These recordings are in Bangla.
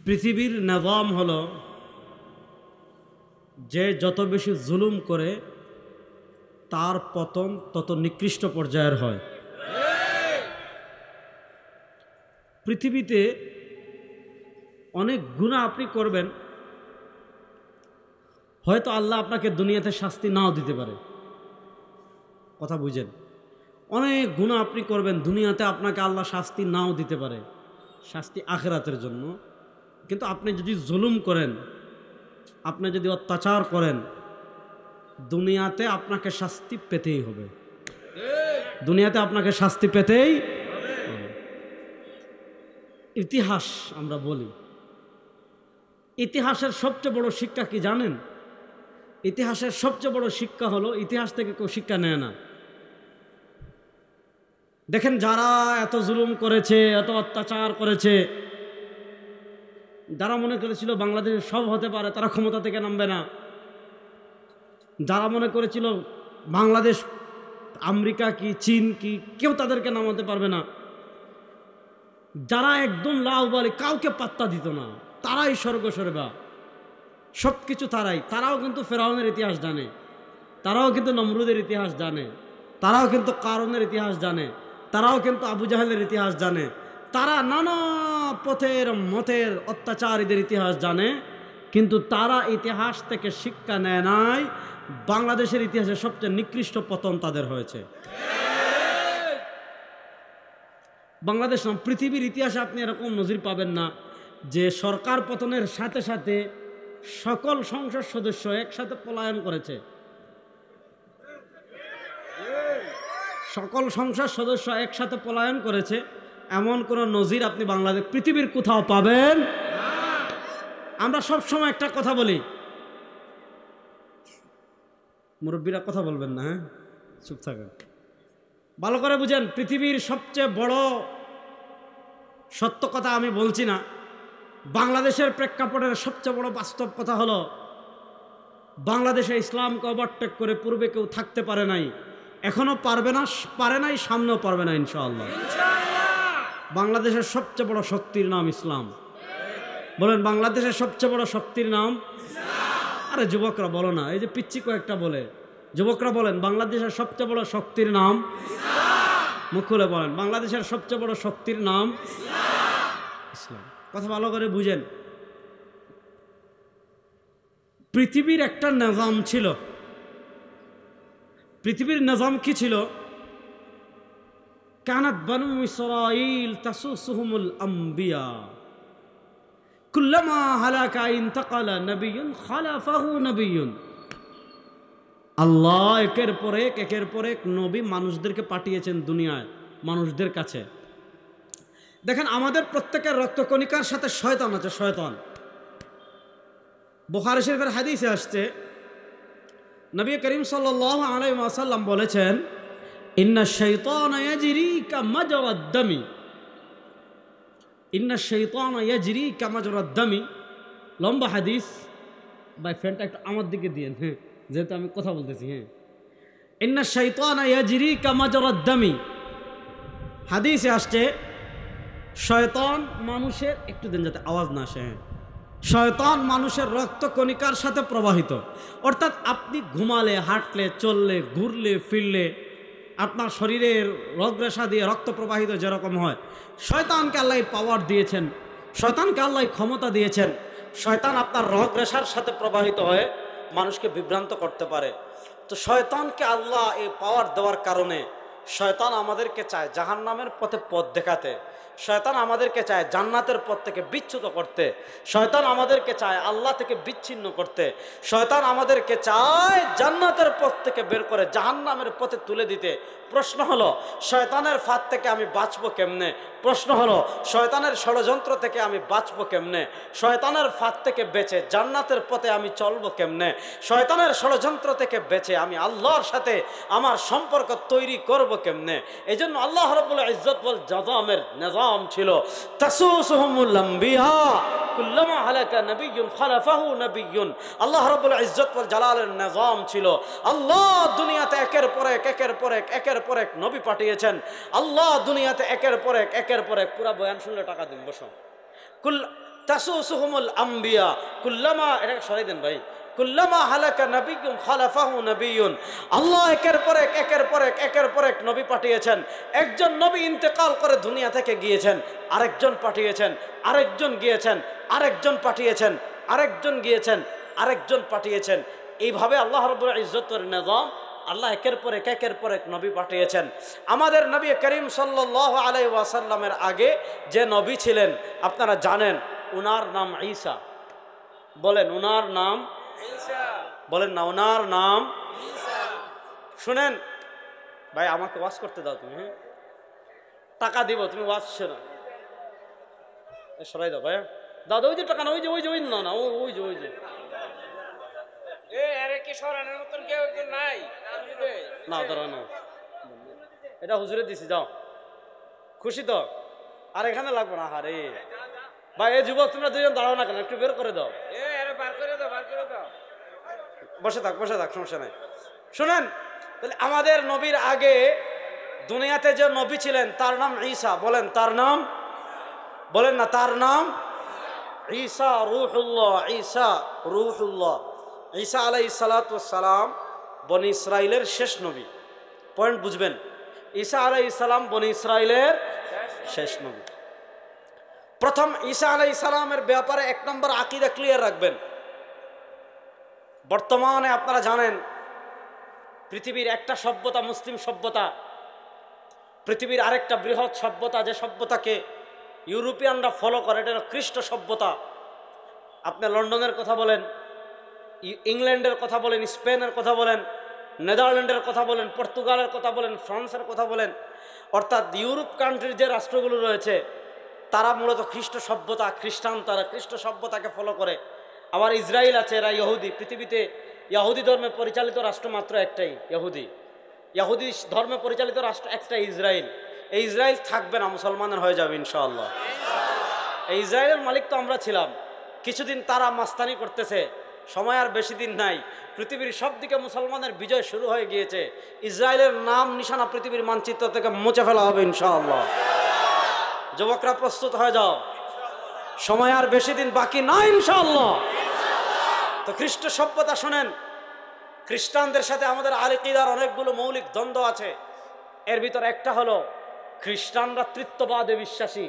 পৃথিবীর নিজাম হলো যে যত বেশি জুলুম করে তার পতন তত নিকৃষ্ট পর্যায়ের হয়। পৃথিবীতে অনেক গুনাহ আপনি করবেন, হয়তো আল্লাহ আপনাকে দুনিয়াতে শাস্তি নাও দিতে পারে। কথা বুঝেন, অনেক গুনাহ আপনি করবেন, দুনিয়াতে আপনাকে আল্লাহ শাস্তি নাও দিতে পারে, শাস্তি আখিরাতের জন্য। কিন্তু আপনি যদি জুলুম করেন, আপনি যদি অত্যাচার করেন, দুনিয়াতে আপনাকে শাস্তি পেতেই হবে। দুনিয়াতে আপনাকে শাস্তি পেতেই হবে। ইতিহাস আমরা বলি, ইতিহাসের সবচেয়ে বড় শিক্ষা কি জানেন? ইতিহাসের সবচেয়ে বড় শিক্ষা হলো ইতিহাস থেকে কেউ শিক্ষা নেয় না। দেখেন, যারা এত জুলুম করেছে, এত অত্যাচার করেছে, যারা মনে করেছিল বাংলাদেশে সব হতে পারে, তারা ক্ষমতা থেকে নামবে না। যারা মনে করেছিল বাংলাদেশ আমেরিকা কি চীন কি কেউ তাদেরকে নামাতে পারবে না, যারা একদম লাউবালি কাউকে পাত্তা দিত না, তারাই স্বর্গস্বর্গা, সব কিছু তারাও কিন্তু ফেরাউনের ইতিহাস জানে, তারাও কিন্তু নমরুদের ইতিহাস জানে, তারাও কিন্তু কারুনের ইতিহাস জানে, তারাও কিন্তু আবু জাহেলের ইতিহাস জানে, তারা নানা পথের মতের অত্যাচারীদের ইতিহাস জানে, কিন্তু তারা ইতিহাস থেকে শিক্ষা নেয় নাই। বাংলাদেশের ইতিহাসে সবচেয়ে নিকৃষ্ট পতন তাদের হয়েছে। বাংলাদেশ না, পৃথিবীর ইতিহাসে আপনি এরকম নজির পাবেন না যে সরকার পতনের সাথে সাথে সকল সংসদ সদস্য একসাথে পলায়ন করেছে। সকল সংসদ সদস্য একসাথে পলায়ন করেছে এমন কোন নজির আপনি বাংলাদেশ পৃথিবীর কোথাও পাবেন না। আমরা সব সময় একটা কথা বলি, মুরব্বীরা কথা বলবেন না, হ্যাঁ চুপ থাকেন, ভালো করে বুঝেন। পৃথিবীর সবচেয়ে বড় সত্য কথা আমি বলছি না, বাংলাদেশের প্রেক্ষাপটের সবচেয়ে বড় বাস্তব কথা হলো বাংলাদেশে ইসলামকে ওভারটেক করে পূর্বে কেউ থাকতে পারে নাই, এখনো পারবে না, পারে নাই, সামনেও পারবে না ইনশাআল্লাহ। বাংলাদেশের সবচেয়ে বড় শক্তির নাম ইসলাম। বলেন, বাংলাদেশের সবচেয়ে বড় শক্তির নাম? আরে যুবকরা বলো না, এই যে পিচ্ছি কয়েকটা বলে, যুবকরা বলেন বাংলাদেশের সবচেয়ে বড় শক্তির নাম মুখ খুলে বলেন, বাংলাদেশের সবচেয়ে বড় শক্তির নাম ইসলাম। কথা ভালো করে বুঝেন। পৃথিবীর একটা নিজাম ছিল, পৃথিবীর নিজাম কি ছিল? কানাত বানু ইসরাঈল তাসুসুহুমুল আম্বিয়া কুল্লামা হালাকা ইনতাকালা নবিয়্যুন খালাফাহু নবিয়্যুন। আল্লাহ একের পর এক নবী মানুষদেরকে পাঠিয়েছেন দুনিয়ায়, মানুষদের কাছে। দেখেন, আমাদের প্রত্যেকের রক্তকণিকার সাথে শয়তান আছে, শয়তান। বুখারী শরীফের হাদিসে আসছে, নবী করিম সাল্লাল্লাহু আলাইহি ওয়াসাল্লাম বলেছেন, ইন্না শাইতানা ইয়াজরি কামাজরাদ দামি, ইন্না শাইতানা ইয়াজরি কামাজরাদ দামি। লম্বা হাদিস, ভাই ফ্যানটা একটু আমার দিকে দিয়েন, হ্যাঁ যেহেতু আমি কথা বলতেছি। হ্যাঁ, ইন্না শাইতানা ইয়াজরি কামাজরাদ দামি, হাদিসে আসছে শয়তান মানুষের, একটু দেন যাতে আওয়াজ না আসে, হ্যাঁ, শয়তান মানুষের রক্ত কণিকার সাথে প্রবাহিত। অর্থাৎ আপনি ঘুমালে, হাঁটলে, চললে, ঘুরলে, ফিরলে আপনার শরীরের রগরেশা দিয়ে রক্ত প্রবাহিত যেরকম হয়, শয়তানকে আল্লাহ পাওয়ার দিয়েছেন, শয়তানকে আল্লাহ ক্ষমতা দিয়েছেন। শয়তান আপনার রগরেশার সাথে প্রবাহিত হয়ে মানুষকে বিভ্রান্ত করতে পারে। তো শয়তানকে আল্লাহ এই পাওয়ার দেওয়ার কারণে শয়তান আমাদেরকে চায় জাহান্নামের পথে পথ দেখাতে, শয়তান আমাদেরকে চায় জান্নাতের পথ থেকে বিচ্যুত করতে, শয়তান আমাদেরকে চায় আল্লাহ থেকে বিচ্ছিন্ন করতে, শয়তান আমাদেরকে চায় জান্নাতের পথ থেকে বের করে জাহান্নামের পথে তুলে দিতে। প্রশ্ন হলো, শয়তানের ফাঁদ থেকে আমি বাঁচবো কেমনে? প্রশ্ন হলো, শয়তানের ষড়যন্ত্র থেকে আমি বাঁচবো কেমনে? শয়তানের ফাঁদ থেকে বেঁচে জান্নাতের পথে আমি চলবো কেমনে? শয়তানের ষড়যন্ত্র থেকে বেঁচে আমি আল্লাহর সাথে আমার সম্পর্ক তৈরি করব কেমনে? এই জন্য আল্লাহ রাব্বুল ইজ্জত ওয়াল জালালের নিজাম ছিল তাসুসুহুমুল আম্বিয়া কুল্লামা হালাকা নবিয়্যুন খালাফাহু নবিয়্যুন। আল্লাহ রাব্বুল ইজ্জত ওয়াল জালালের নিজাম ছিল, আল্লাহ দুনিয়াতে একের পর এক নবী পাঠিয়েছেন। আল্লাহ দুনিয়াতে একের পর এক পুরা বয়ান শুনলে টাকা দিন, বসো। তাসুসুহুমুল আম্বিয়া কুল্লামা, এটা সরাই দেন ভাই, কুল্লামা হালাকা নবিয়্যুন খালাফাহু নবিয়্যুন। আল্লাহ একের পর এক নবী পাঠিয়েছেন। একজন নবী ইন্তেকাল করে দুনিয়া থেকে গিয়েছেন, আরেকজন পাঠিয়েছেন, আরেকজন গিয়েছেন, আরেকজন পাঠিয়েছেন, আরেকজন গিয়েছেন, আরেকজন পাঠিয়েছেন। এইভাবে আল্লাহ রাব্বুল ইজ্জতের নিজাম, আল্লাহ একের পর এক নবী পাঠিয়েছেন। আমাদের নবী করিম সাল্লাল্লাহু আলাইহি ওয়াসাল্লামের আগে যে নবী ছিলেন আপনারা জানেন, উনার নাম ঈসা। বলেন উনার নাম ঈসা, বলেন না উনার নাম ঈসা। শুনেন ভাই, আমাকে ওয়াজ করতে দাও তুমি, হ্যাঁ টাকা দিব, তুমি ওয়াজ শোনো, সরাই দাও ভাই, দাদা ওই যে টাকা না, ওই যে ওই যে ওই না না ওই যে ওই যে না ধরো না, এটা হুজুরে দিছি, যাও। খুশি তো? আর এখানে লাগবে না। হারে ভাই, এই যুবক তোমরা দুজন দাঁড়াও না কেন, একটু বের করে দাও, বসে থাক সমস্যা নাই। শুনেন তাহলে আমাদের নবীর আগে দুনিয়াতে যে নবী ছিলেন তার নাম ঈসা। বলেন তার নাম, বলেন না তার নাম ঈসা রূহুল্লাহ। ঈসা রূহুল্লাহ। ঈসা আলাইহিস সালাতু ওয়াস সালাম বনি ইসরাইলের শেষ নবী। পয়েন্ট বুঝবেন, ঈসা আলাইহিস সালাম বনি ইসরাইলের শেষ নবী। প্রথম ঈসা আলাইহিস সালামের ব্যাপারে এক নম্বর আকীদা ক্লিয়ার রাখবেন। বর্তমানে আপনারা জানেন পৃথিবীর একটা সভ্যতা মুসলিম সভ্যতা, পৃথিবীর আরেকটা বৃহৎ সভ্যতা, যে সভ্যতাকে ইউরোপিয়ানরা ফলো করে, এটা হলো খ্রিস্ট সভ্যতা। আপনি লন্ডনের কথা বলেন, ইংল্যান্ডের কথা বলেন, স্পেনের কথা বলেন, নেদারল্যান্ডের কথা বলেন, পর্তুগালের কথা বলেন, ফ্রান্সের কথা বলেন, অর্থাৎ ইউরোপ কান্ট্রির যে রাষ্ট্রগুলো রয়েছে তারা মূলত খ্রিস্ট সভ্যতা, খ্রিস্টান, তারা খ্রিস্ট সভ্যতাকে ফলো করে। আবার ইসরায়েল আছে, এরা ইহুদি। পৃথিবীতে ইহুদি ধর্মে পরিচালিত রাষ্ট্র মাত্র একটাই, ইহুদি ধর্মে পরিচালিত রাষ্ট্র একটাই, ইসরায়েল। এই ইসরায়েল থাকবে না, মুসলমানের হয়ে যাবে ইনশাআল্লাহ। এই ইসরায়েলের মালিক তো আমরা ছিলাম, কিছুদিন তারা মাস্তানি করতেছে, সময় আর বেশি দিন নাই, পৃথিবীর সব দিকে মুসলমানের বিজয় শুরু হয়ে গিয়েছে। ইসরায়েলের নাম নিশানা পৃথিবীর মানচিত্র থেকে মুছে ফেলা হবে ইনশাআল্লাহ। যুবকরা প্রস্তুত হয়ে যাও, সময় আর বেশি দিন বাকি নাই ইনশাআল্লাহ। তো খ্রিস্ট সভ্যতা শুনেন, খ্রিস্টানদের সাথে আমাদের আকিদার অনেকগুলো মৌলিক দ্বন্দ্ব আছে। এর ভিতর একটা হলো খ্রিস্টানরা তৃত্ববাদে বিশ্বাসী,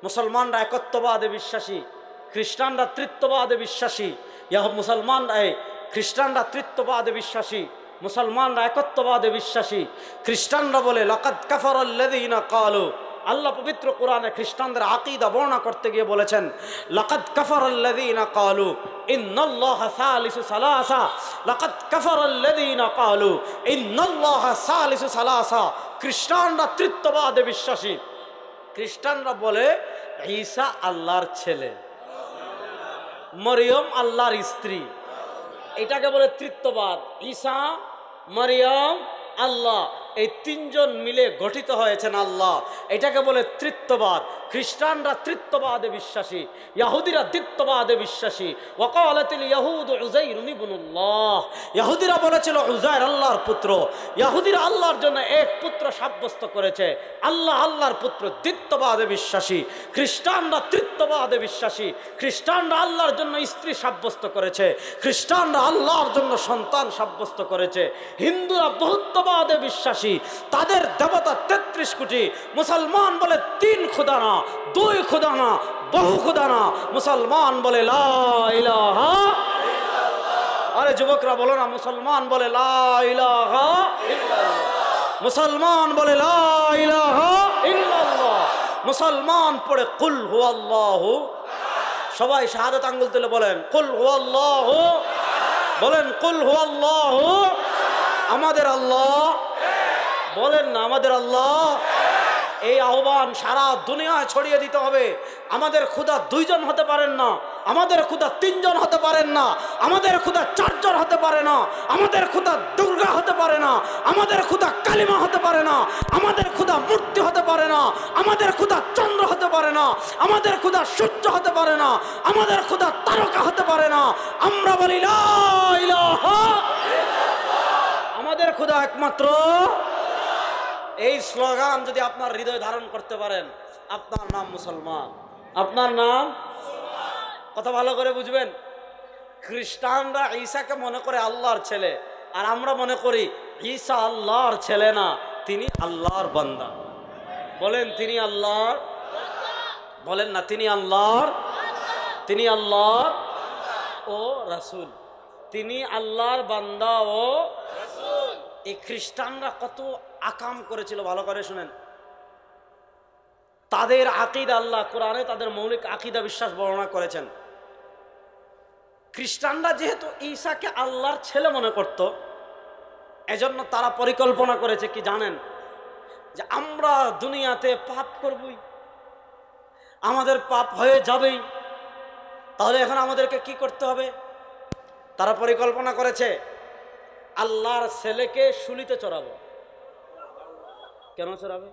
মুসলমানরা একত্ববাদে বিশ্বাসী। খ্রিস্টানরা তৃত্ববাদে বিশ্বাসী, খ্রিস্টানরা তৃত্ববাদে বিশ্বাসী, মুসলমানরা একত্ববাদে বিশ্বাসী। খ্রিস্টানরা বলে লাকাদ কাফারাল্লাযীনা ক্বালু, আল্লাহ পবিত্র কোরআনে খ্রিস্টানদের আকীদা বর্ণনা করতে গিয়ে বলেছেন লাকাদ কাফারাল্লাযীনা ক্বালু ইন্নাল্লাহা সালিসু সালাসা, লাকাদ কাফারাল্লাযীনা ক্বালু ইন্নাল্লাহা সালিসু সালাসা। খ্রিস্টানরা তৃত্ববাদে বিশ্বাসী। খ্রিস্টানরা বলে ঈসা আল্লাহর ছেলে, মরিয়ম আল্লাহর স্ত্রী, এটাকে বলে তৃত্ববাদ। ঈসা, মরিয়ম, আল্লাহ, এই তিনজন মিলে গঠিত হয়েছেন আল্লাহ, এটাকে বলে তৃত্ববাদ। খ্রিস্টানরা তৃত্ববাদে বিশ্বাসী, ইহুদিরা দ্বিত্ববাদে বিশ্বাসী। ওয়াকালাতিল ইয়াহুদ উযাইর ইবনুল্লাহ, ইহুদিরা বলেছিল উযাইর আল্লাহর পুত্র। ইহুদিরা আল্লাহর জন্য এক পুত্র সাব্যস্ত করেছে, আল্লাহ আল্লাহর পুত্র, দ্বিত্ববাদে বিশ্বাসী। খ্রিস্টানরা তৃত্ববাদে বিশ্বাসী, খ্রিস্টানরা আল্লাহর জন্য স্ত্রী সাব্যস্ত করেছে, খ্রিস্টানরা আল্লাহর জন্য সন্তান সাব্যস্ত করেছে। হিন্দুরা বহুত্ববাদে বিশ্বাসী, তাদের দেবতা 33 কোটি। মুসলমান বলে 3 খোদা না, 2 খোদা না, বহু খোদা না। মুসলমান বলে লা ইলাহা ইল্লাল্লাহ। আরে যুবকরা বলো না, মুসলমান বলে লা ইলাহা ইল্লাল্লাহ। মুসলমান বলে লা ইলাহা ইল্লাল্লাহ। মুসলমান পড়ে কুল হুয়াল্লাহু। সবাই শাহাদাত আঙ্গুল তুলে বলেন কুল হুয়াল্লাহু, বলেন কুল হুয়াল্লাহু। আমাদের আল্লাহ, বলেন না আমাদের আল্লাহ। এই আহ্বান সারা দুনিয়ায় ছড়িয়ে দিতে হবে। আমাদের খোদা 2 জন হতে পারেন না, আমাদের খোদা 3 জন হতে পারেন না, আমাদের খোদা 4 জন হতে পারে না, আমাদের খোদা দুর্গা হতে পারে না, আমাদের খোদা কালিমা হতে পারে না, আমাদের খোদা মূর্তি হতে পারে না, আমাদের খোদা চন্দ্র হতে পারে না, আমাদের খোদা সূর্য হতে পারে না, আমাদের খোদা তারকা হতে পারে না। আমরা বলি লা ইলাহা ইল্লাল্লাহ, আমাদের খোদা একমাত্র। এই স্লোগান যদি আপনার হৃদয় ধারণ করতে পারেন, আপনার নাম মুসলমান, আপনার নাম। কথা ভালো করে বুঝবেন। খ্রিস্টানরা ঈসাকে মনে করে আল্লাহর ছেলে, আর আমরা মনে করি ঈসা আল্লাহর ছেলে না, তিনি আল্লাহর বান্দা। বলেন তিনি আল্লাহর, বলেন না তিনি আল্লাহর, তিনি আল্লাহর ও রাসূল, তিনি আল্লাহর বান্দা ও রাসূল। এই খ্রিস্টানরা কত আকাম করেছিল ভালো করে শুনেন। তাদের আকীদা, আল্লাহ কোরআনে তাদের মৌলিক আকীদা বিশ্বাস বর্ণনা করেছেন। খ্রিস্টানরা যেহেতু ঈসাকে আল্লাহর ছেলে মনে করত, এজন্য তারা পরিকল্পনা করেছে কি জানেন, যে আমরা দুনিয়াতে পাপ করবই, আমাদের পাপ হয়ে যাবেই, তাহলে এখন আমাদেরকে কি করতে হবে। তারা পরিকল্পনা করেছে আল্লাহর ছেলেকে শুলিতে চড়াবো। কেন চড়াবে?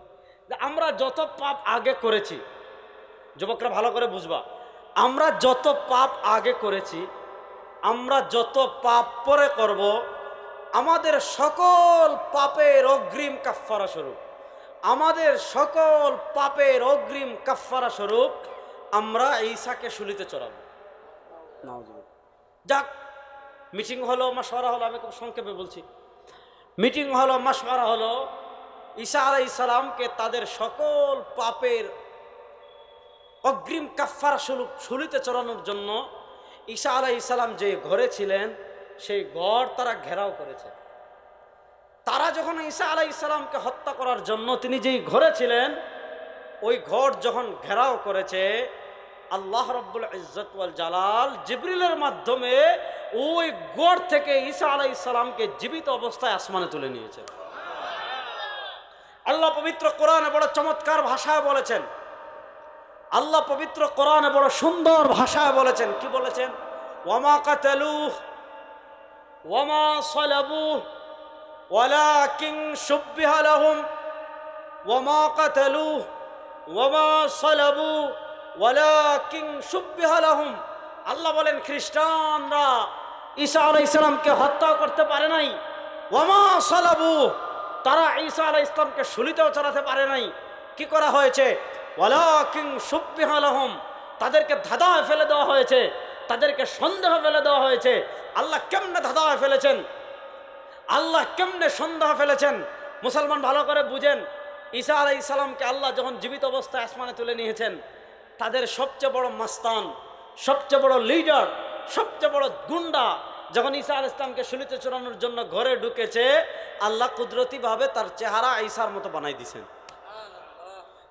যে আমরা যত পাপ আগে করেছি, যুবকরা ভালো করে বুঝবা, আমরা যত পাপ আগে করেছি, আমরা যত পাপ পরে করব, আমাদের সকল পাপের অগ্রিম কাফফারা স্বরূপ, আমাদের সকল পাপের অগ্রিম কাফফারা স্বরূপ আমরা ঈসাকে শুলিতে চড়াবো। যাক, মিটিং হলো, মাশওয়ারা হলো, আমি খুব সংক্ষেপে বলছি। মিটিং হলো, মাশওয়ারা হলো, ঈসা আলাইহিস সালামকে তাদের সকল পাপের অগ্রিম কাফফারা স্বরূপ শুলিতে চড়ানোর জন্য ঈসা আলাইহিস সালাম যে ঘরে ছিলেন সেই ঘর তারা ঘেরাও করেছে। তারা যখন ঈসা আলাইহিস সালামকে হত্যা করার জন্য তিনি যেই ঘরে ছিলেন ওই ঘর যখন ঘেরাও করেছে, আল্লাহ রাব্বুল ইজ্জত ওয়াল জালাল জিবরিলের মাধ্যমে ওই ঘর থেকে ঈসা আলাইহিস সালামকে জীবিত অবস্থায় আসমানে তুলে নিয়েছেন। আল্লাহ পবিত্র কোরআনে বড় চমৎকার ভাষায় বলেছেন, আল্লাহ পবিত্র কোরআনে বড় সুন্দর ভাষায় বলেছেন। কি বলেছেন? ওয়ামা কাতালুহু ওয়ামা সালাবুহু ওয়ালাকিন শুববিহা লাহুম ওয়ামা কাতালুহু ওয়ামা সালাবুহু ওয়ালাকিন শুববিহা লাহুম। আল্লাহ বলেন খ্রিস্টানরা ঈসা আলাইহিস সালামকে হত্যা করতে পারে নাই, ওয়ামা সালাবুহু, তারা ঈসা আলাইহিস সালামকে শুলিতেও চড়াতে পারে নাই। কি করা হয়েছে? ওয়ালাকিন শুববিহা লাহুম, তাদেরকে ধাঁধায় ফেলে দেওয়া হয়েছে, তাদেরকে সন্দেহ ফেলে দেওয়া হয়েছে। আল্লাহ কেমনে ধাঁধায় ফেলেছেন, আল্লাহ কেমনে সন্দেহ ফেলেছেন মুসলমান ভালো করে বুঝেন। ঈসা আলাইহিস সালামকে আল্লাহ যখন জীবিত অবস্থায় আসমানে তুলে নিয়েছেন, তাদের সবচেয়ে বড় মাস্তান, সবচেয়ে বড় লিডার, সবচেয়ে বড় গুন্ডা যখন ঈসা আলাইহিস সালামকে শুলিতে চড়ানোর জন্য ঘরে ঢুকেছে, আল্লাহ কুদরতিভাবে তার চেহারা ঈসার মতো বানাই দিয়েছেন।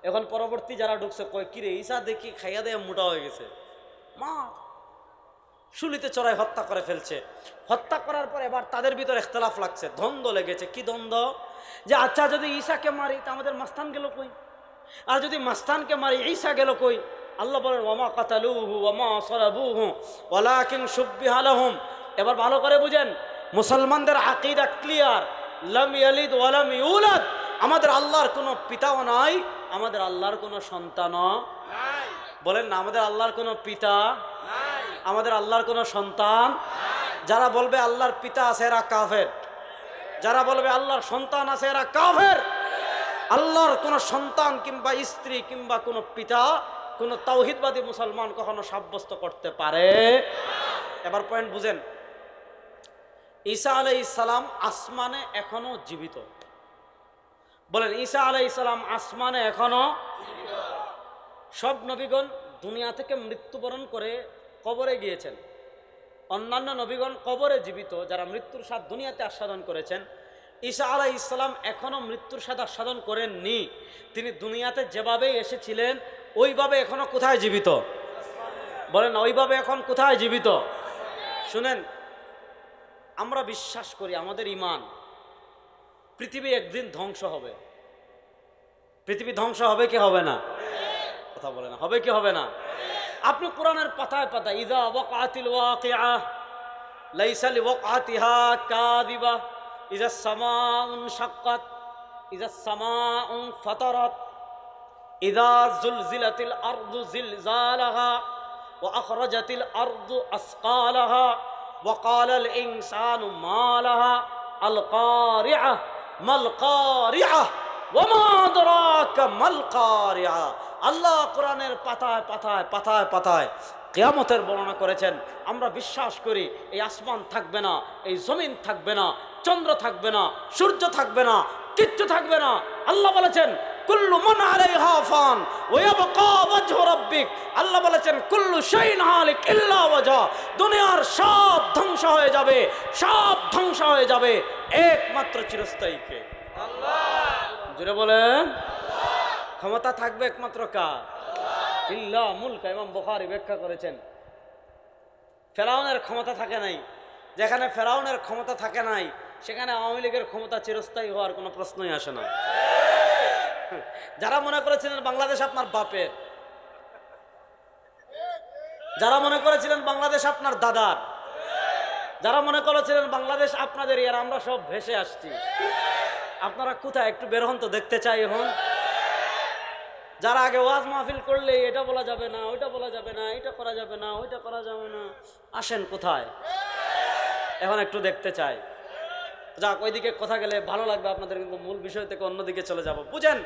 এখন পরবর্তী যারা ঢুকছে কয়, কিরে ঈসা দেখি খাইয়া দেয়া মোটা হয়ে গেছে, মা শুলিতে চড়াই হত্যা করে ফেলছে। হত্যা করার পর এবার তাদের ভিতরে ইখতিলাফ লাগছে, দ্বন্দ্ব লেগেছে। কি দ্বন্দ্ব? যে আচ্ছা যদি ঈসাকে মারি তা আমাদের মাস্তান গেল কই, আর যদি মাস্তানকে মারি ঈসা গেল কই? আল্লাহ বলেন ওয়ামা কাতালুহু ওয়ামা সালাবুহু ওয়ালাকিন শুববিহা লাহুম। এবার ভালো করে বুঝেন, মুসলমানদের আকীদা ক্লিয়ার, লাম ইয়ালিদ ওয়া লাম ইউলাদ, আমাদের আল্লাহর কোনো পিতাও নাই, আমাদের আল্লাহর কোনো সন্তানও নাই। বলেন না, আমাদের আল্লাহর কোনো পিতা নাই, আমাদের আল্লাহর কোনো সন্তান নাই। যারা বলবে আল্লাহর পিতা আছে এরা কাফের, যারা বলবে আল্লাহর সন্তান আছে এরা কাফের। আল্লাহর কোনো সন্তান কিংবা স্ত্রী কিংবা কোনো পিতা কোনো তাওহীদবাদী মুসলমান কখনো সাব্যস্ত করতে পারে। এবার পয়েন্ট বুঝেন, ঈসা আলাইহিস সালাম আসমানে এখনো জীবিত। বলেন ঈসা আলাইহিস সালাম আসমানে এখনো জীবিত। সব নবীগণ দুনিয়া থেকে মৃত্যুবরণ করে কবরে গিয়েছেন, অন্যান্য নবীগণ কবরে জীবিত, যারা মৃত্যুর স্বাদ দুনিয়াতে আস্বাদন করেছেন। ঈসা আলাইহিস সালাম এখনো মৃত্যুর স্বাদ আস্বাদন করেননি, তিনি দুনিয়াতে যেভাবে এসেছিলেন ওইভাবে এখনো কোথায় জীবিত? বলেন ওইভাবে এখন কোথায় জীবিত? শুনেন, আমরা বিশ্বাস করি, আমাদের ঈমান, পৃথিবী একদিন ধ্বংস হবে। পৃথিবী ধ্বংস হবে কি হবে না? কথা বলে না, হবে কি হবে না? আপনি কোরআনের পাতায় পাতায় ইযা ওয়াকাতিল ওয়াকিআ লাইসা লিওয়াকাতিহা কাযিবা ইযা সামাউন শাক্কাত ইযা সামাউন ফাতারাত ইযা যুলজিলাতিল আরদু জিলজালাহা ওয়া আখরাজাতিল আরদু আসকালাহা ওয়া ক্বালাল ইনসানু মা লাহা আল কারিআহ মাল কারিআহ ওয়া মা আদরাকা মাল কারিআহ। আল্লাহ কোরআনের পাতায় পাতায় পাতায় পাতায় কিয়ামতের বর্ণনা করেছেন। আমরা বিশ্বাস করি এই আসমান থাকবে না, এই জমিন থাকবে না, চন্দ্র থাকবে না, সূর্য থাকবে না, কিচ্ছু থাকবে না। আল্লাহ বলেছেন কুল্লু মান আলাইহা ফান ওয়া ইয়াবকা ওয়াজহু রাব্বিক। আল্লাহ বলেছেন কুল্লু শাইইন হালিক ইল্লা ওয়াজহা। দুনিয়ার সব ধ্বংস হয়ে যাবে, সব ধ্বংস হয়ে যাবে, একমাত্র চিরস্থায়ী কে? আল্লাহ। জোরে বলেন আল্লাহ। ক্ষমতা থাকবে একমাত্র কার? ইল্লা মুলকা। ইমাম বুখারী ব্যাখ্যা করেছেন ফেরাউনের ক্ষমতা থাকে নাই। যেখানে ফেরাউনের ক্ষমতা থাকে নাই সেখানে আওয়ামী লীগের ক্ষমতা চিরস্থায়ী হওয়ার কোনো প্রশ্নই আসে না। যারা মনে করেছিলেন বাংলাদেশ আপনার বাপের, যারা মনে করেছিলেন বাংলাদেশ আপনার দাদার, যারা মনে করেছিলেন বাংলাদেশ আপনাদের, এর আমরা সব ভেসে আসছি। আপনারা কোথায় একটু বের হন তো, দেখতে চাই এখন। যারা আগে ওয়াজ মাহফিল করলে এটা বলা যাবে না, ওইটা বলা যাবে না, এটা করা যাবে না, ওইটা করা যাবে না, আসেন কোথায় এখন একটু দেখতে চাই। যাক, ওইদিকে কথা গেলে ভালো লাগবে আপনাদের, কিন্তু মূল বিষয় থেকে অন্যদিকে চলে যাব। বুঝেন,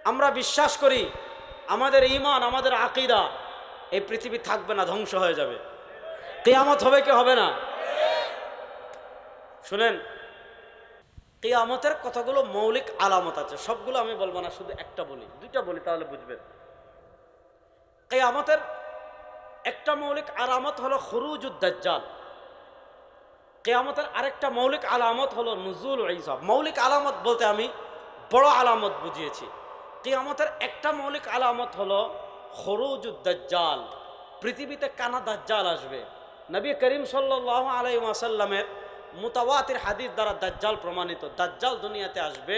আমরা বিশ্বাস করি আমাদের ঈমান, আমাদের আকীদা, এই পৃথিবী থাকবে না, ধ্বংস হয়ে যাবে। কিয়ামত হবে কি হবে না? শুনেন, কিয়ামতের কতগুলো মৌলিক আলামত আছে, সবগুলো আমি বলবো না, শুধু একটা বলি, দুইটা বলি তাহলে বুঝবেন। কিয়ামতের একটা মৌলিক আলামত হলো খুরুজুদ দাজ্জাল। কিয়ামতের আরেকটা মৌলিক আলামত হলো নুজুল ঈসা। মৌলিক আলামত বলতে আমি বড় আলামত বুঝিয়েছি। কিয়ামতের একটা মৌলিক আলামত হলো খুরুজুদ দাজ্জাল। পৃথিবীতে কানা দাজ্জাল আসবে। নবী করিম সাল্লাল্লাহু আলাইহি ওয়াসাল্লামের মুতাওয়াতির হাদিস দ্বারা দাজ্জাল প্রমাণিত। দাজ্জাল দুনিয়াতে আসবে।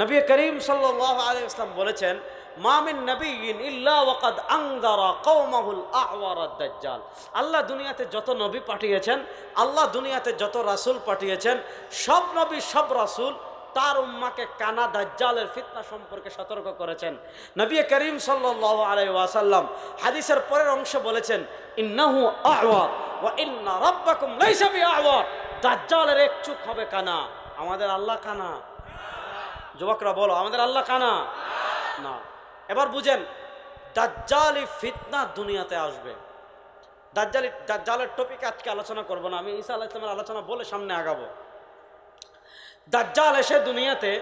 নবী করিম সাল্লাল্লাহু আলাইহি ওয়াসাল্লাম বলেছেন, মা মিন নবিয়্যিন ইল্লা ওয়াকাদ আনযারা কওমাহুল আ'ওয়ারা দাজ্জাল। আল্লাহ দুনিয়াতে যত নবী পাঠিয়েছেন, আল্লাহ দুনিয়াতে যত রাসূল পাঠিয়েছেন, সব নবী সব রাসূল তার উম্মাকে কানা দাজ্জালের ফিতনা সম্পর্কে সতর্ক করেছেন। নবী করিম সাল্লাল্লাহু আলাইহি ওয়াসাল্লাম হাদিসের পরের অংশ বলেছেন, ইন্নাহু আ'ওয়ার ওয়া ইন্না রাব্বাকুম লাইসা বিআ'ওয়ার। দাজ্জালের এক চোখ হবে কানা। আমাদের আল্লাহ কানা? যুবকরা বলো, আমাদের আল্লাহ কানা? না। এবার বুঝেন, দাজ্জালি ফিতনা দুনিয়াতে আসবে। দাজ্জালের টপিক আজকে আলোচনা করব না, আমি ঈসা আলাইহিস সালামের আলোচনা বলে সামনে আগাবো। দাজ্জাল এসে দুনিয়াতে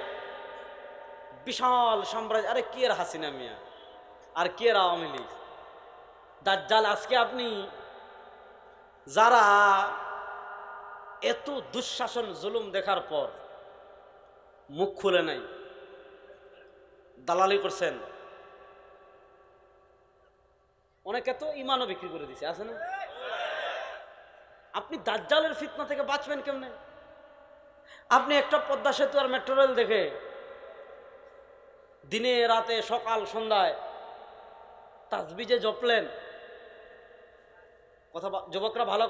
বিশাল সাম্রাজ্য, আরে কি এর হাসিনা মিয়া আর কি এর আওয়ামী লীগ। দাজ্জাল আজকে আপনি যারা এত দুঃশাসন জুলুম দেখার পর মুখ খুলে নাই, দালালি করছেন, অনেকে তো ইমানও বিক্রি করে দিছে, আছে না? আপনি দাজ্জালের ফিতনা থেকে বাঁচবেন কেমনে? আপনি একটা পদ্মা সেতু আর মেট্রো রেল দেখে দিনে রাতে সকাল সন্ধ্যায় তাসবিজে জপলেন, কথা যুবকরা ভালো